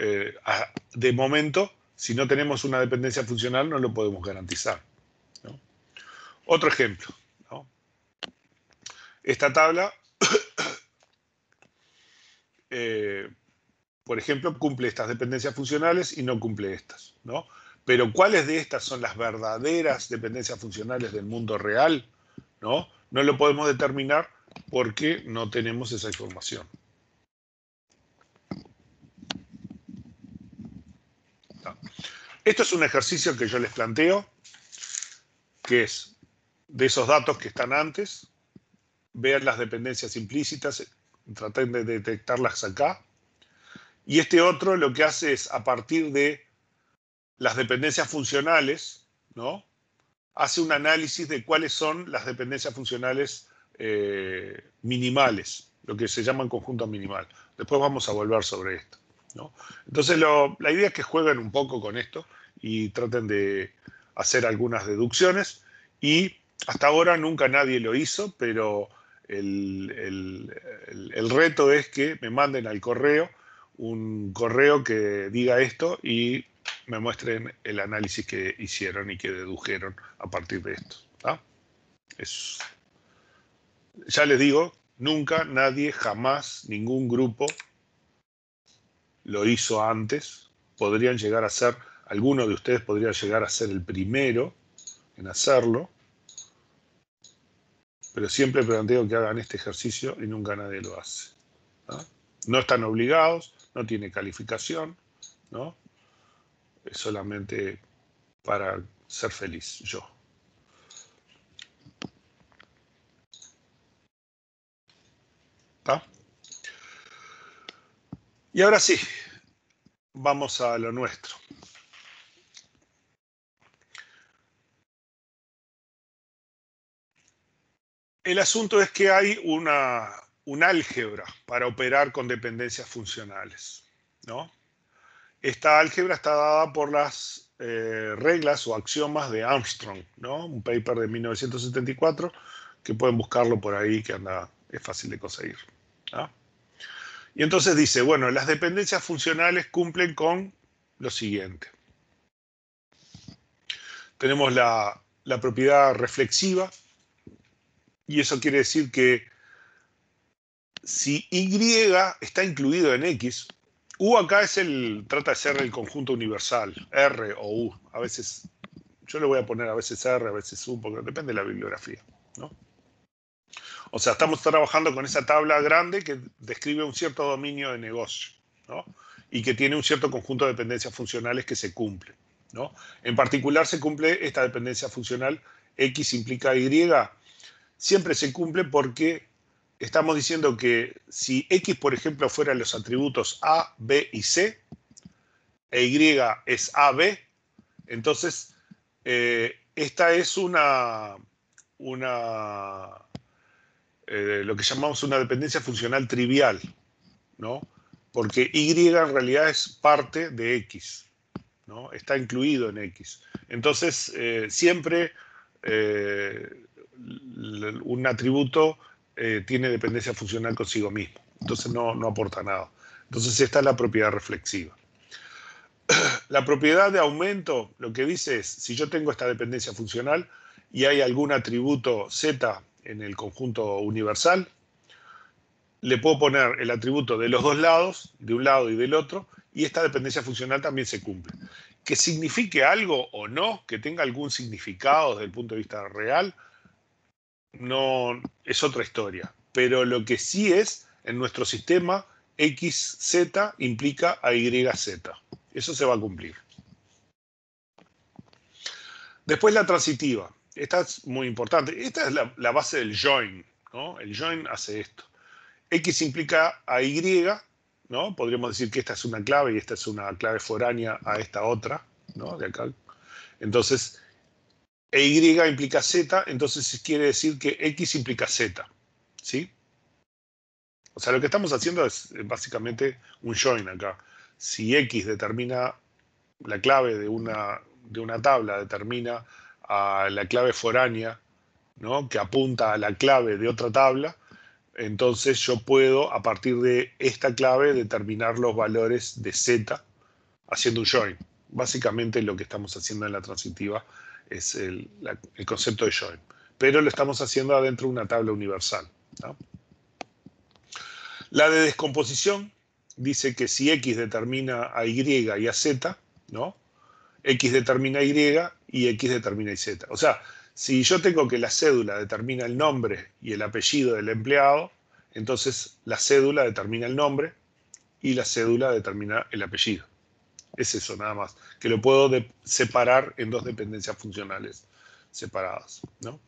de momento, si no tenemos una dependencia funcional, no lo podemos garantizar, ¿no? Otro ejemplo, ¿no? Esta tabla, por ejemplo, cumple estas dependencias funcionales y no cumple estas, ¿no? Pero ¿cuáles de estas son las verdaderas dependencias funcionales del mundo real? ¿No? No lo podemos determinar porque no tenemos esa información. Esto es un ejercicio que yo les planteo, que es de esos datos que están antes, vean las dependencias implícitas, traten de detectarlas acá. Y este otro lo que hace es, a partir de las dependencias funcionales, ¿no? Hace un análisis de cuáles son las dependencias funcionales minimales, lo que se llama conjunto minimal. Después vamos a volver sobre esto, ¿no? Entonces la idea es que jueguen un poco con esto y traten de hacer algunas deducciones. Y hasta ahora nunca nadie lo hizo, pero el reto es que me manden al correo un correo que diga esto y me muestren el análisis que hicieron y que dedujeron a partir de esto, ¿tá? Ya les digo, nunca, nadie, jamás, ningún grupo lo hizo antes. Podrían llegar a ser, alguno de ustedes podría llegar a ser el primero en hacerlo, pero siempre planteo que hagan este ejercicio y nunca nadie lo hace, ¿no? No están obligados, no tiene calificación, ¿no? Es solamente para ser feliz yo. ¿Está? Y ahora sí, vamos a lo nuestro. El asunto es que hay un álgebra para operar con dependencias funcionales, ¿no? Esta álgebra está dada por las reglas o axiomas de Armstrong, ¿no? Un paper de 1974 que pueden buscarlo por ahí, que es fácil de conseguir, ¿no? Y entonces dice, bueno, las dependencias funcionales cumplen con lo siguiente. Tenemos la propiedad reflexiva, y eso quiere decir que si Y está incluido en X, U acá trata de ser el conjunto universal, R o U. A veces, yo le voy a poner a veces R, a veces U, porque depende de la bibliografía, ¿no? O sea, estamos trabajando con esa tabla grande que describe un cierto dominio de negocio, ¿no? Y que tiene un cierto conjunto de dependencias funcionales que se cumplen, ¿no? En particular se cumple esta dependencia funcional X implica Y. Siempre se cumple porque estamos diciendo que si X, por ejemplo, fueran los atributos A, B y C, e Y es AB, entonces esta es lo que llamamos una dependencia funcional trivial, ¿no? Porque Y en realidad es parte de X, ¿no? Está incluido en X. Entonces, siempre un atributo tiene dependencia funcional consigo mismo. Entonces no aporta nada. Entonces esta es la propiedad reflexiva. La propiedad de aumento lo que dice es, si yo tengo esta dependencia funcional y hay algún atributo Z en el conjunto universal, le puedo poner el atributo de los dos lados, de un lado y del otro, y esta dependencia funcional también se cumple. Que signifique algo o no, que tenga algún significado desde el punto de vista real, no es otra historia. Pero lo que sí es, en nuestro sistema, XZ implica a YZ. Eso se va a cumplir. Después la transitiva. Esta es muy importante. Esta es la base del join, ¿no? El join hace esto. X implica a Y, ¿no? Podríamos decir que esta es una clave y esta es una clave foránea a esta otra, ¿no? De acá. Entonces, Y implica Z, entonces quiere decir que X implica Z, ¿sí? O sea, lo que estamos haciendo es básicamente un join acá. Si X determina la clave de una tabla determina a la clave foránea, ¿no?, que apunta a la clave de otra tabla, entonces yo puedo, a partir de esta clave, determinar los valores de Z haciendo un join. Básicamente lo que estamos haciendo en la transitiva es el concepto de join, pero lo estamos haciendo adentro de una tabla universal, ¿no? La de descomposición dice que si X determina a Y y a Z, ¿no?, X determina Y y X determina Z. O sea, si yo tengo que la cédula determina el nombre y el apellido del empleado, entonces la cédula determina el nombre y la cédula determina el apellido. Es eso nada más, que lo puedo separar en dos dependencias funcionales separadas, ¿no?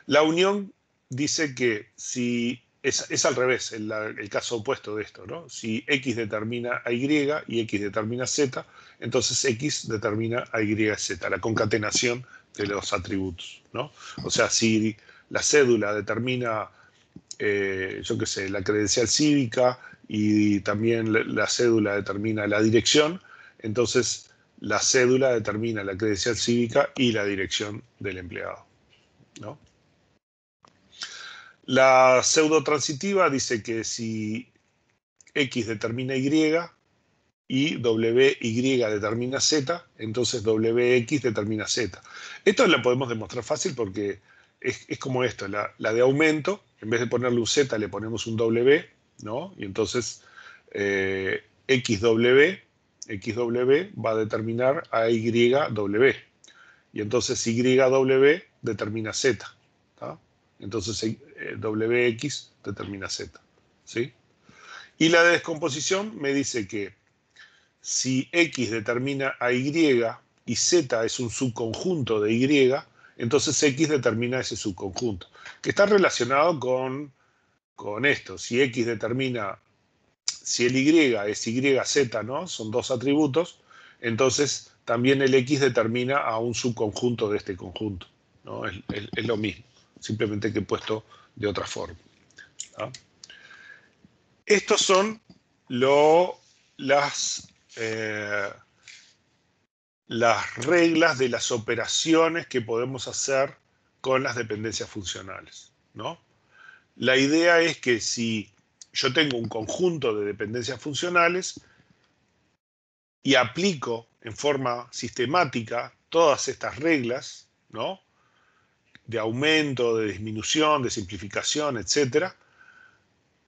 La unión dice que si es al revés, el caso opuesto de esto, ¿no? Si X determina a Y y X determina Z, entonces X determina a Y y Z, la concatenación de los atributos, ¿no? O sea, si la cédula determina, yo qué sé, la credencial cívica y también la cédula determina la dirección, entonces la cédula determina la credencial cívica y la dirección del empleado, ¿no? La pseudotransitiva dice que si X determina Y y WY determina Z, entonces WX determina Z. Esto lo podemos demostrar fácil porque es como esto, la de aumento, en vez de ponerle un Z le ponemos un W, ¿no? Y entonces XW va a determinar a YW. Y entonces YW determina Z, ¿tá? Entonces WX determina Z, ¿sí? Y la de descomposición me dice que si X determina a Y y Z es un subconjunto de Y, entonces X determina ese subconjunto, que está relacionado con esto. Si X determina, si el Y es YZ, ¿no?, son dos atributos, entonces también el X determina a un subconjunto de este conjunto, ¿no? Es lo mismo, simplemente que he puesto de otra forma, ¿no? Estos son las reglas de las operaciones que podemos hacer con las dependencias funcionales, ¿no? La idea es que si yo tengo un conjunto de dependencias funcionales y aplico en forma sistemática todas estas reglas, ¿no?, de aumento, de disminución, de simplificación, etcétera,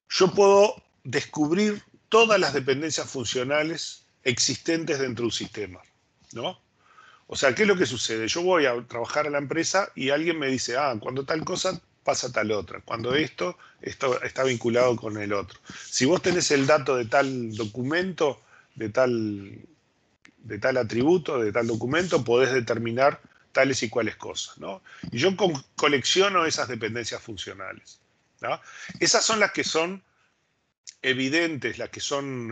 yo puedo descubrir todas las dependencias funcionales existentes dentro de un sistema, ¿no? O sea, ¿qué es lo que sucede? Yo voy a trabajar a la empresa y alguien me dice, cuando tal cosa pasa tal otra, cuando esto está vinculado con el otro. Si vos tenés el dato de tal documento, de tal atributo, de tal documento, podés determinar tales y cuales cosas, ¿no? Y yo colecciono esas dependencias funcionales, ¿no? Esas son las que son evidentes, las que son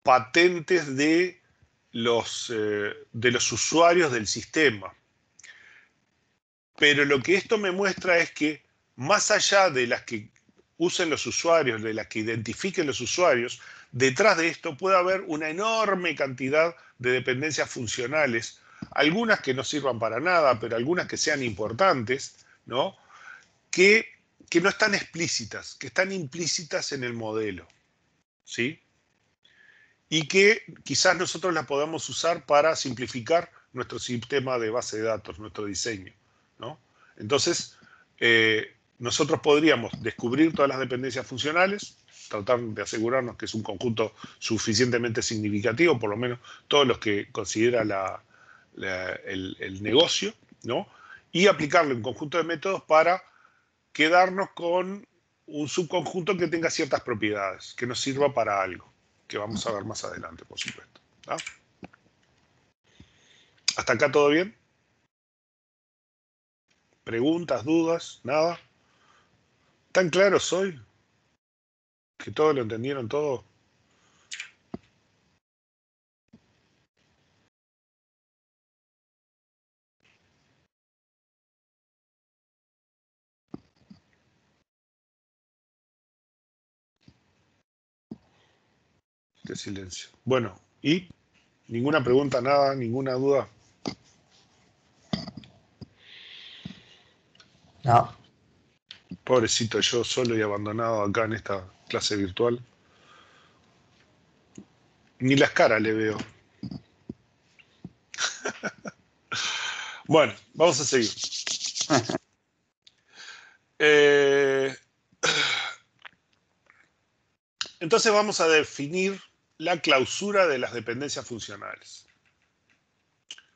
patentes de los usuarios del sistema. Pero lo que esto me muestra es que más allá de las que usen los usuarios, de las que identifiquen los usuarios, detrás de esto puede haber una enorme cantidad de dependencias funcionales, algunas que no sirvan para nada, pero algunas que sean importantes, ¿no?, que no están explícitas, que están implícitas en el modelo, ¿sí? Y que quizás nosotros las podamos usar para simplificar nuestro sistema de base de datos, nuestro diseño, ¿no? Entonces, nosotros podríamos descubrir todas las dependencias funcionales, tratar de asegurarnos que es un conjunto suficientemente significativo, por lo menos todos los que considera el negocio, ¿no?, y aplicarle un conjunto de métodos para quedarnos con un subconjunto que tenga ciertas propiedades, que nos sirva para algo, que vamos a ver más adelante, por supuesto, ¿no? ¿Hasta acá todo bien? ¿Preguntas, dudas? ¿Nada? ¿Tan claro soy? ¿Que todo lo entendieron todo? Qué silencio. Bueno, ¿y? ¿Ninguna pregunta, nada, ninguna duda? No. Pobrecito yo, solo y abandonado acá en esta clase virtual. Ni las caras le veo. Bueno, vamos a seguir. Entonces vamos a definir la clausura de las dependencias funcionales.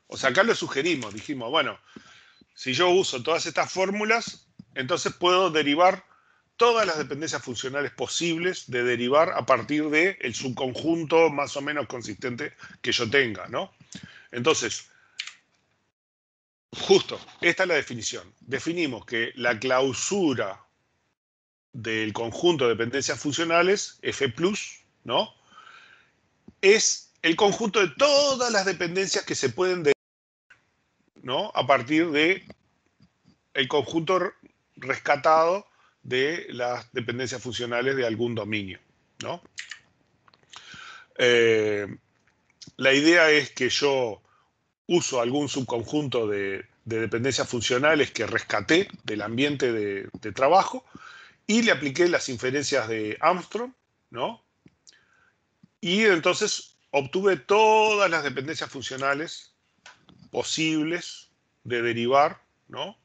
O sea, acá lo sugerimos, dijimos, bueno, si yo uso todas estas fórmulas, entonces puedo derivar todas las dependencias funcionales posibles de derivar a partir del subconjunto más o menos consistente que yo tenga, ¿no? Entonces, justo, esta es la definición. Definimos que la clausura del conjunto de dependencias funcionales, F+, ¿no? Es el conjunto de todas las dependencias que se pueden derivar, ¿no? A partir de el conjunto rescatado de las dependencias funcionales de algún dominio, ¿no? La idea es que yo uso algún subconjunto de dependencias funcionales que rescaté del ambiente de trabajo y le apliqué las inferencias de Armstrong, ¿no? Y entonces obtuve todas las dependencias funcionales posibles de derivar, ¿no?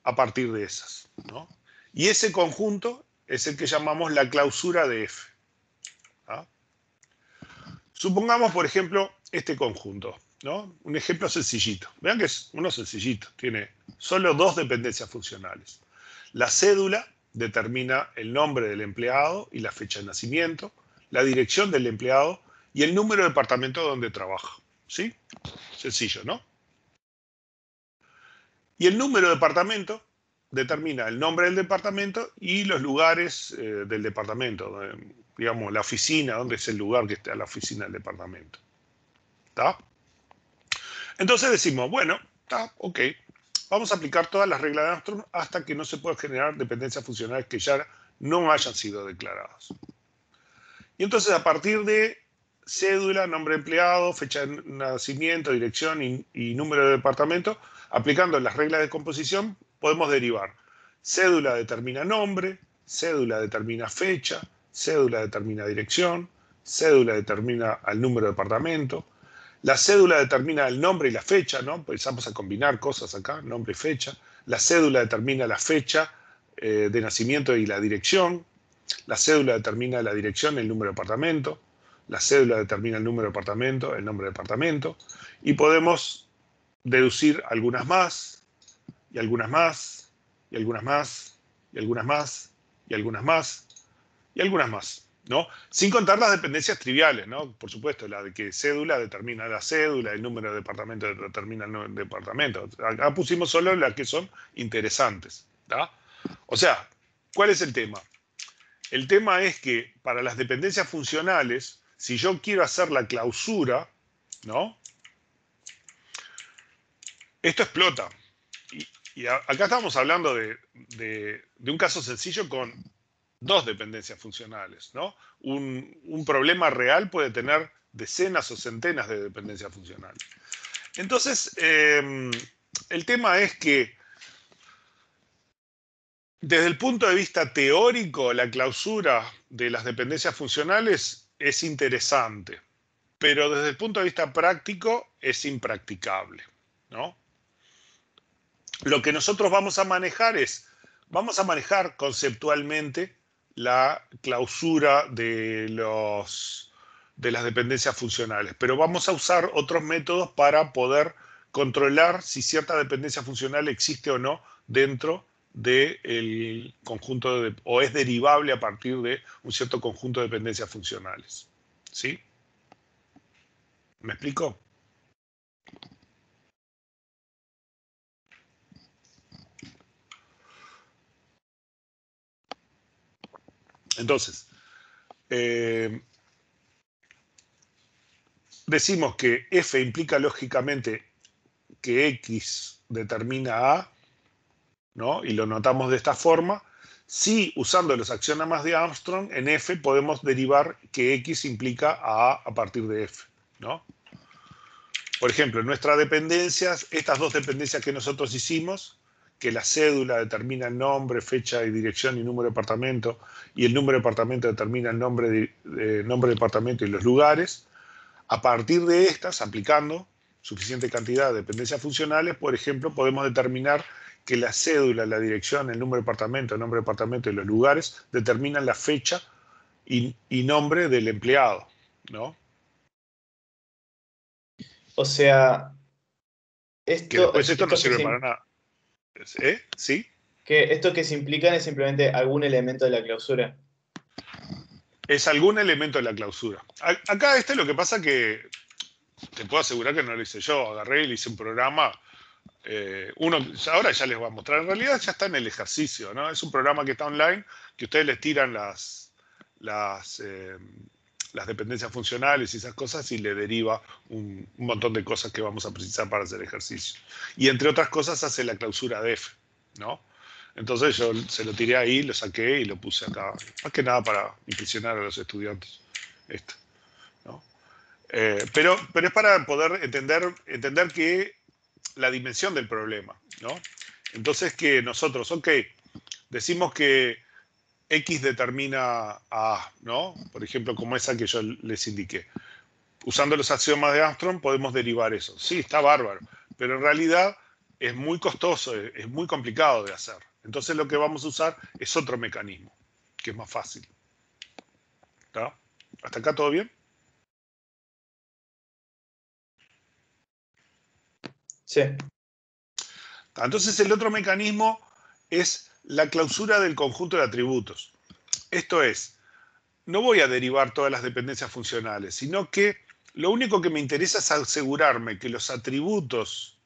A partir de esas, ¿no? Y ese conjunto es el que llamamos la clausura de F. ¿Ah? Supongamos, por ejemplo, este conjunto, ¿no? Un ejemplo sencillito. Vean que es uno sencillito. Tiene solo dos dependencias funcionales. La cédula determina el nombre del empleado y la fecha de nacimiento, la dirección del empleado y el número de departamento donde trabaja. ¿Sí? Sencillo, ¿no? Y el número de departamento determina el nombre del departamento y los lugares del departamento. Digamos, la oficina, donde es el lugar que está la oficina del departamento. ¿Está? Entonces decimos, bueno, está, ok. Vamos a aplicar todas las reglas de Armstrong hasta que no se puedan generar dependencias funcionales que ya no hayan sido declaradas. Y entonces a partir de cédula, nombre de empleado, fecha de nacimiento, dirección y número de departamento, aplicando las reglas de composición, podemos derivar. Cédula determina nombre, cédula determina fecha, cédula determina dirección, cédula determina el número de departamento, la cédula determina el nombre y la fecha, ¿no? Empezamos a combinar cosas acá, nombre y fecha. La cédula determina la fecha de nacimiento y la dirección. La cédula determina la dirección y el número de departamento. La cédula determina el número de departamento, el nombre de departamento. Y podemos deducir algunas más, y algunas más, y algunas más, y algunas más, y algunas más, y algunas más, ¿no? Sin contar las dependencias triviales, ¿no? Por supuesto, la de que cédula determina la cédula, el número de departamento determina el departamento. Acá pusimos solo las que son interesantes, ¿tá? O sea, ¿cuál es el tema? El tema es que para las dependencias funcionales, si yo quiero hacer la clausura, ¿no? Esto explota. Y acá estamos hablando de un caso sencillo con dos dependencias funcionales, ¿no? Un problema real puede tener decenas o centenas de dependencias funcionales. Entonces, el tema es que desde el punto de vista teórico, la clausura de las dependencias funcionales es interesante, pero desde el punto de vista práctico es impracticable, ¿no? Lo que nosotros vamos a manejar vamos a manejar conceptualmente la clausura de las dependencias funcionales, pero vamos a usar otros métodos para poder controlar si cierta dependencia funcional existe o no dentro del conjunto o es derivable a partir de un cierto conjunto de dependencias funcionales. ¿Sí? ¿Me explico? Entonces, decimos que F implica lógicamente que X determina A, ¿no? Y lo notamos de esta forma. Si usando los axiomas de Armstrong, en F podemos derivar que X implica a partir de F, ¿no? Por ejemplo, en nuestras dependencias, estas dos dependencias que nosotros hicimos, que la cédula determina el nombre, fecha y dirección y número de departamento, y el número de departamento determina el nombre de departamento y los lugares, a partir de estas, aplicando suficiente cantidad de dependencias funcionales, por ejemplo, podemos determinar que la cédula, la dirección, el número de departamento, el nombre de departamento y los lugares determinan la fecha y nombre del empleado, ¿no? O sea, Que después esto no esto sirve para nada. ¿Sí? que esto que se implican es simplemente algún elemento de la clausura. Es algún elemento de la clausura. Acá lo que pasa que te puedo asegurar que no lo hice yo. Agarré y le hice un programa. Ahora ya les voy a mostrar. En realidad ya está en el ejercicio, ¿no? Es un programa que está online, que ustedes les tiran las dependencias funcionales y esas cosas y le deriva un montón de cosas que vamos a precisar para hacer ejercicio. Y entre otras cosas hace la clausura de F, ¿no? Entonces yo se lo tiré ahí, lo saqué y lo puse acá. Más que nada para impresionar a los estudiantes. Esto, ¿no? Pero es para poder entender que la dimensión del problema, ¿no? Entonces que nosotros, ok, decimos que X determina A, ¿no? Por ejemplo, como esa que yo les indiqué. Usando los axiomas de Armstrong podemos derivar eso. Sí, está bárbaro, pero en realidad es muy costoso, es muy complicado de hacer. Entonces lo que vamos a usar es otro mecanismo, que es más fácil. ¿Está? ¿Hasta acá todo bien? Sí. Entonces el otro mecanismo es la clausura del conjunto de atributos. Esto es, no voy a derivar todas las dependencias funcionales, sino que lo único que me interesa es asegurarme que los atributos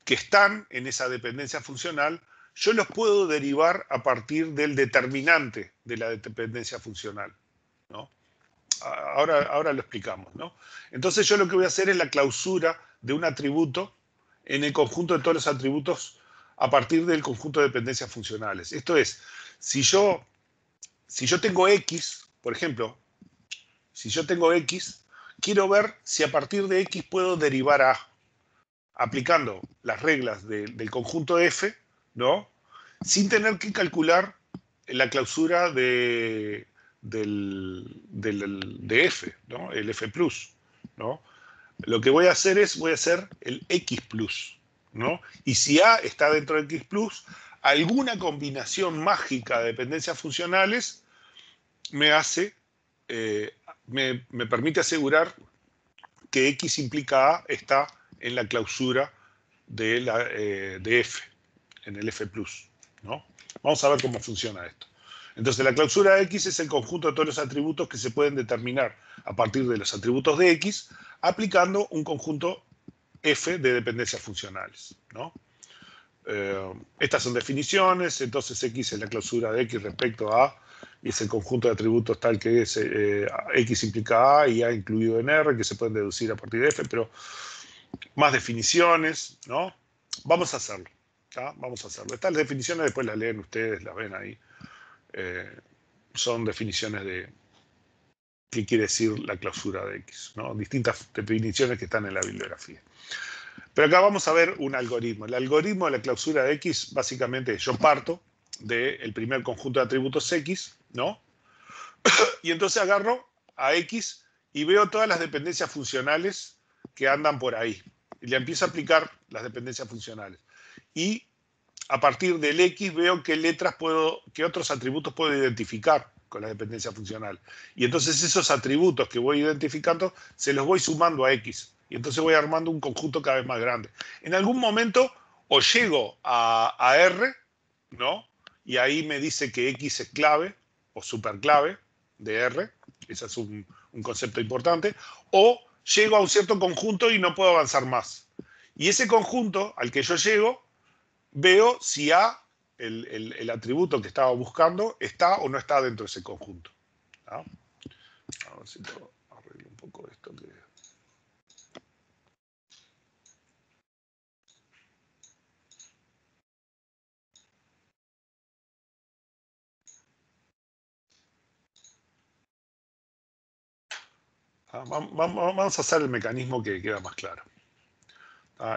que están en esa dependencia funcional, yo los puedo derivar a partir del determinante de la dependencia funcional, ¿no? Ahora lo explicamos, ¿no? Entonces yo lo que voy a hacer es la clausura de un atributo en el conjunto de todos los atributos a partir del conjunto de dependencias funcionales. Esto es, si yo tengo X, por ejemplo, si yo tengo X, quiero ver si a partir de X puedo derivar A, aplicando las reglas del conjunto F, ¿no? Sin tener que calcular la clausura de F, ¿no? El F+, ¿no? Lo que voy a hacer voy a hacer el X+, ¿no? Y si A está dentro de X+, alguna combinación mágica de dependencias funcionales me hace, me permite asegurar que X implica A está en la clausura de F, en el F+, ¿no? Vamos a ver cómo funciona esto. Entonces, la clausura de X es el conjunto de todos los atributos que se pueden determinar a partir de los atributos de X, aplicando un conjunto F de dependencias funcionales, ¿no? Estas son definiciones, entonces X es la clausura de X respecto a A, y es el conjunto de atributos tal que es X implica A y A incluido en R, que se pueden deducir a partir de F, pero más definiciones, ¿no? Vamos a hacerlo, ¿tá? Vamos a hacerlo. Estas definiciones después las leen ustedes, las ven ahí. Son definiciones de qué quiere decir la clausura de X, ¿no? Distintas definiciones que están en la bibliografía. Pero acá vamos a ver un algoritmo. El algoritmo de la clausura de X, básicamente, yo parto del primer conjunto de atributos X, ¿no? Y entonces agarro a X y veo todas las dependencias funcionales que andan por ahí. Y le empiezo a aplicar las dependencias funcionales. Y a partir del X veo qué otros atributos puedo identificar con la dependencia funcional. Y entonces esos atributos que voy identificando se los voy sumando a X. Y entonces voy armando un conjunto cada vez más grande. En algún momento o llego a R, ¿no? Y ahí me dice que X es clave o superclave de R. Ese es un concepto importante. O llego a un cierto conjunto y no puedo avanzar más. Y ese conjunto al que yo llego, veo si A, el atributo que estaba buscando, está o no está dentro de ese conjunto. ¿Ah? A ver si puedo arreglar un poco esto. Vamos a hacer el mecanismo que queda más claro.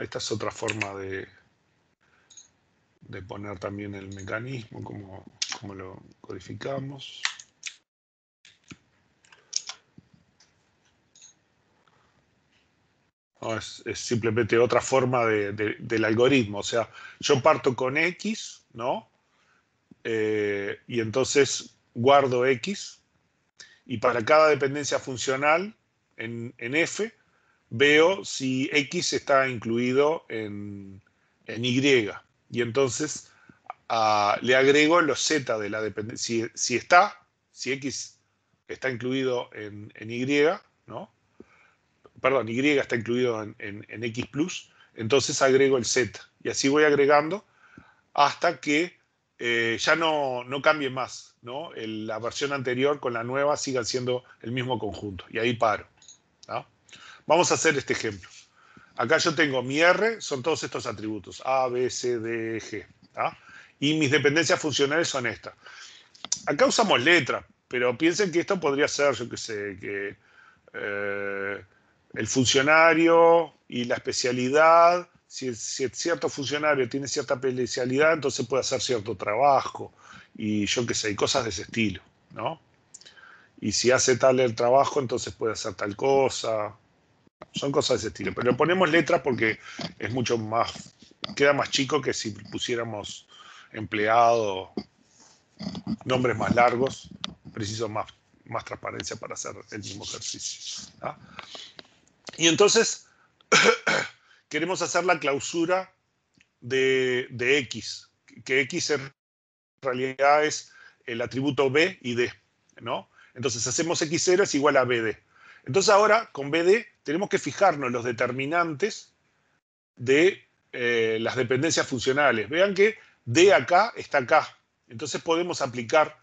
Esta es otra forma de poner también el mecanismo, como lo codificamos. No, es simplemente otra forma del algoritmo. O sea, yo parto con X, ¿no? Y entonces guardo X. Y para cada dependencia funcional en F, veo si X está incluido en Y. Y entonces le agrego los Z de la dependencia. Si X está incluido en Y, ¿no? Perdón, Y está incluido en X plus, entonces agrego el Z. Y así voy agregando hasta que ya no cambie más, ¿no? La versión anterior con la nueva sigan siendo el mismo conjunto. Y ahí paro, ¿no? Vamos a hacer este ejemplo. Acá yo tengo mi R, son todos estos atributos, A, B, C, D, G. ¿Ah? Y mis dependencias funcionales son estas. Acá usamos letras, pero piensen que esto podría ser, yo qué sé, que el funcionario y la especialidad, si cierto funcionario tiene cierta especialidad, entonces puede hacer cierto trabajo, y yo qué sé, y cosas de ese estilo, ¿no? Y si hace tal el trabajo, entonces puede hacer tal cosa. Son cosas de ese estilo. Pero le ponemos letras porque es mucho más, queda más chico que si pusiéramos empleado, nombres más largos, preciso más transparencia para hacer el mismo ejercicio. ¿Ah? Y entonces queremos hacer la clausura de X, que X en realidad es el atributo B y D, ¿no? Entonces hacemos X0 es igual a BD. Entonces ahora con BD tenemos que fijarnos los determinantes de las dependencias funcionales. Vean que D acá está acá. Entonces podemos aplicar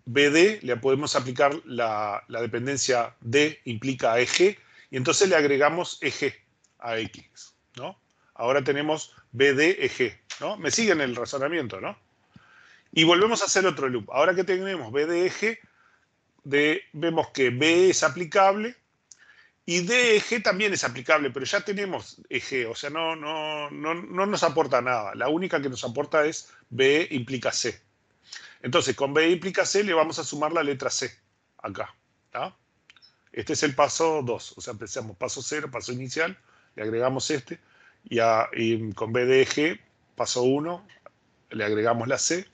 BD, le podemos aplicar la dependencia D implica EG, y entonces le agregamos EG a X, ¿no? Ahora tenemos BD EG, ¿no? Me siguen el razonamiento, ¿no? Y volvemos a hacer otro loop. Ahora que tenemos BD EG, vemos que B es aplicable y DEG también es aplicable, pero ya tenemos EG, o sea, no nos aporta nada. La única que nos aporta es B implica C. Entonces, con B implica C le vamos a sumar la letra C acá. ¿Tá? Este es el paso 2. O sea, empezamos paso 0, paso inicial, le agregamos este. Y con BDG, paso 1, le agregamos la C.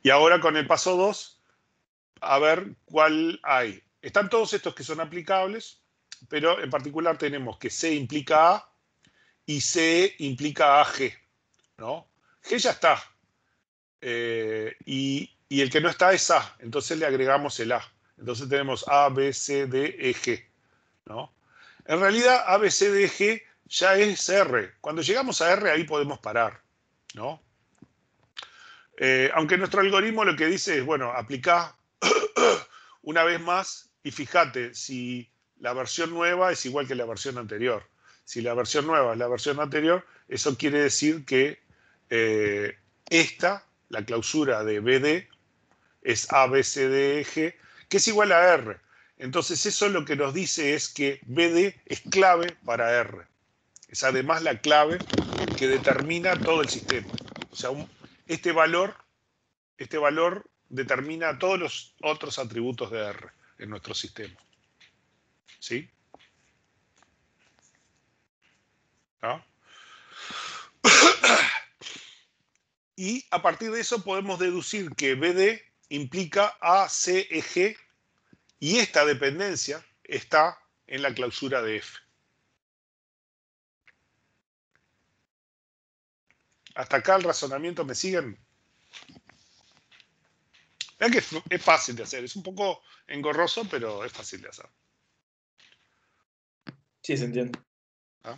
Y ahora con el paso 2, a ver cuál hay. Están todos estos que son aplicables, pero en particular tenemos que C implica A y C implica AG. ¿No? G ya está. Y el que no está es A, entonces le agregamos el A. Entonces tenemos A, B, C, D, E, G, ¿no? En realidad A, B, C, D, E, G ya es R. Cuando llegamos a R ahí podemos parar, ¿no? Aunque nuestro algoritmo lo que dice es, bueno, aplicá una vez más y fíjate si la versión nueva es igual que la versión anterior. Si la versión nueva es la versión anterior, eso quiere decir que la clausura de BD, es A, B, C, D, E, G, que es igual a R. Entonces eso lo que nos dice es que BD es clave para R. Es además la clave que determina todo el sistema. O sea, este valor determina todos los otros atributos de R en nuestro sistema. ¿Sí? ¿No? Y a partir de eso podemos deducir que BD implica A, C, E, G, y esta dependencia está en la clausura de F. Hasta acá el razonamiento, ¿me siguen? Vean que es fácil de hacer, es un poco engorroso, pero es fácil de hacer. Sí, se entiende. ¿Ah?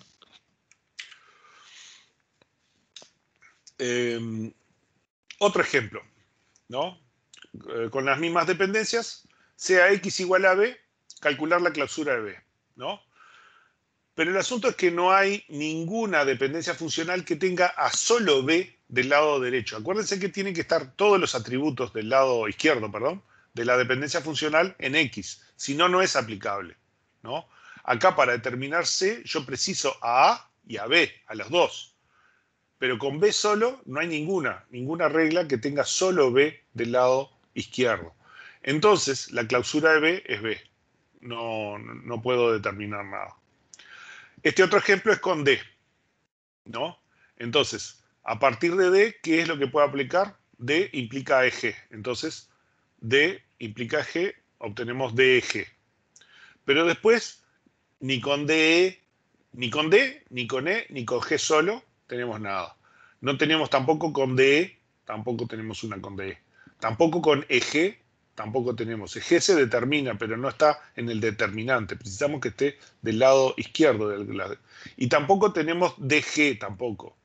Otro ejemplo, ¿no? Con las mismas dependencias, sea X igual a B, calcular la clausura de B, ¿no? Pero el asunto es que no hay ninguna dependencia funcional que tenga a solo B del lado derecho. Acuérdense que tienen que estar todos los atributos del lado izquierdo, perdón, de la dependencia funcional en X. Si no, no es aplicable, ¿no? Acá para determinar C, yo preciso a A y a B, a los dos. Pero con B solo no hay ninguna regla que tenga solo B del lado izquierdo. Entonces, la clausura de B es B. No puedo determinar nada. Este otro ejemplo es con D, ¿no? Entonces, a partir de D, ¿qué es lo que puedo aplicar? D implica EG. Entonces, D implica EG, obtenemos DEG. Pero después, ni con DE, ni con D, ni con E, ni con G solo, tenemos nada. No tenemos tampoco con DE, tampoco tenemos una con DE. Tampoco con EG, tampoco tenemos. EG se determina, pero no está en el determinante. Precisamos que esté del lado izquierdo. Y tampoco tenemos DG, tampoco.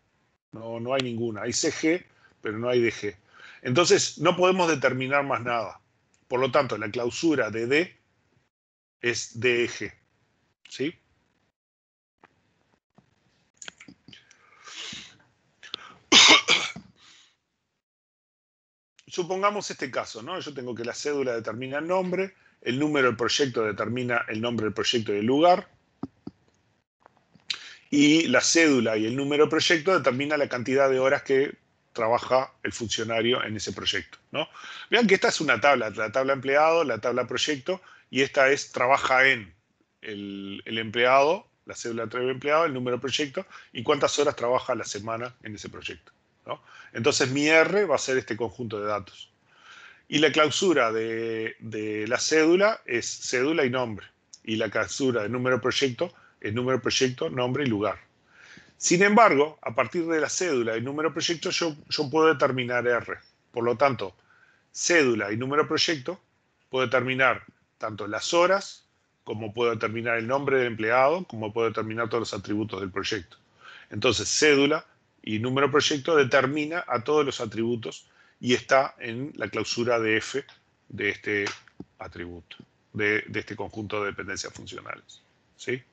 No hay ninguna. Hay CG, pero no hay DG. Entonces, no podemos determinar más nada. Por lo tanto, la clausura de D es DEG. ¿Sí? Supongamos este caso, ¿no? Yo tengo que la cédula determina el nombre, el número del proyecto determina el nombre del proyecto y el lugar, y la cédula y el número del proyecto determina la cantidad de horas que trabaja el funcionario en ese proyecto, ¿no? Vean que esta es una tabla, la tabla empleado, la tabla proyecto, y esta es trabaja en el empleado, la cédula trae el empleado, el número del proyecto, y cuántas horas trabaja a la semana en ese proyecto, ¿no? Entonces mi R va a ser este conjunto de datos. Y la clausura de la cédula es cédula y nombre. Y la clausura de número de proyecto es número de proyecto, nombre y lugar. Sin embargo, a partir de la cédula y número de proyecto yo puedo determinar R. Por lo tanto, cédula y número de proyecto puedo determinar tanto las horas, como puedo determinar el nombre del empleado, como puedo determinar todos los atributos del proyecto. Entonces, cédula y número de proyecto determina a todos los atributos y está en la clausura de F de este atributo, de este conjunto de dependencias funcionales. ¿Sí?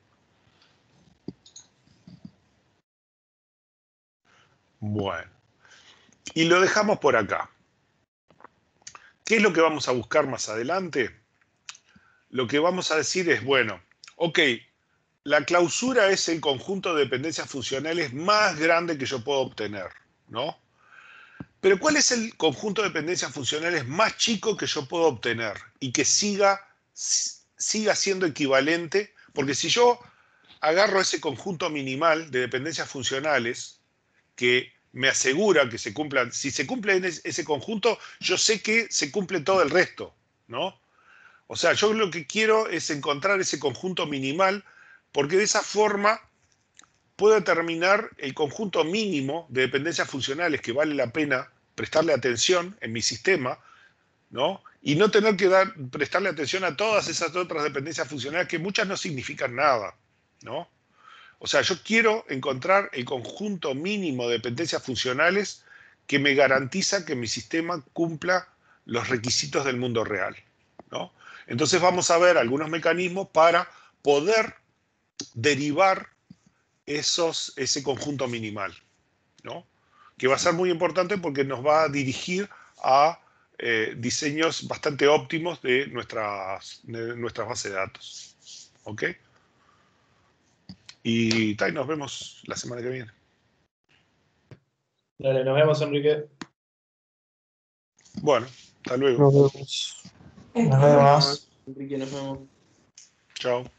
Bueno. Y lo dejamos por acá. ¿Qué es lo que vamos a buscar más adelante? Lo que vamos a decir es, bueno, ok, la clausura es el conjunto de dependencias funcionales más grande que yo puedo obtener, ¿no? Pero ¿cuál es el conjunto de dependencias funcionales más chico que yo puedo obtener y que siga siendo equivalente? Porque si yo agarro ese conjunto minimal de dependencias funcionales que me asegura que se cumplan, si se cumple en ese conjunto, yo sé que se cumple todo el resto, ¿no? O sea, yo lo que quiero es encontrar ese conjunto minimal porque de esa forma puedo determinar el conjunto mínimo de dependencias funcionales que vale la pena prestarle atención en mi sistema, ¿no? Y no tener que prestarle atención a todas esas otras dependencias funcionales que muchas no significan nada, ¿no? O sea, yo quiero encontrar el conjunto mínimo de dependencias funcionales que me garantiza que mi sistema cumpla los requisitos del mundo real, ¿no? Entonces vamos a ver algunos mecanismos para poder derivar ese conjunto minimal, ¿no? Que va a ser muy importante porque nos va a dirigir a diseños bastante óptimos de nuestras bases de datos. ¿Ok? Y nos vemos la semana que viene. Dale, nos vemos, Enrique. Bueno, hasta luego. Nos vemos. Nos vemos. Enrique, nos vemos. Chao.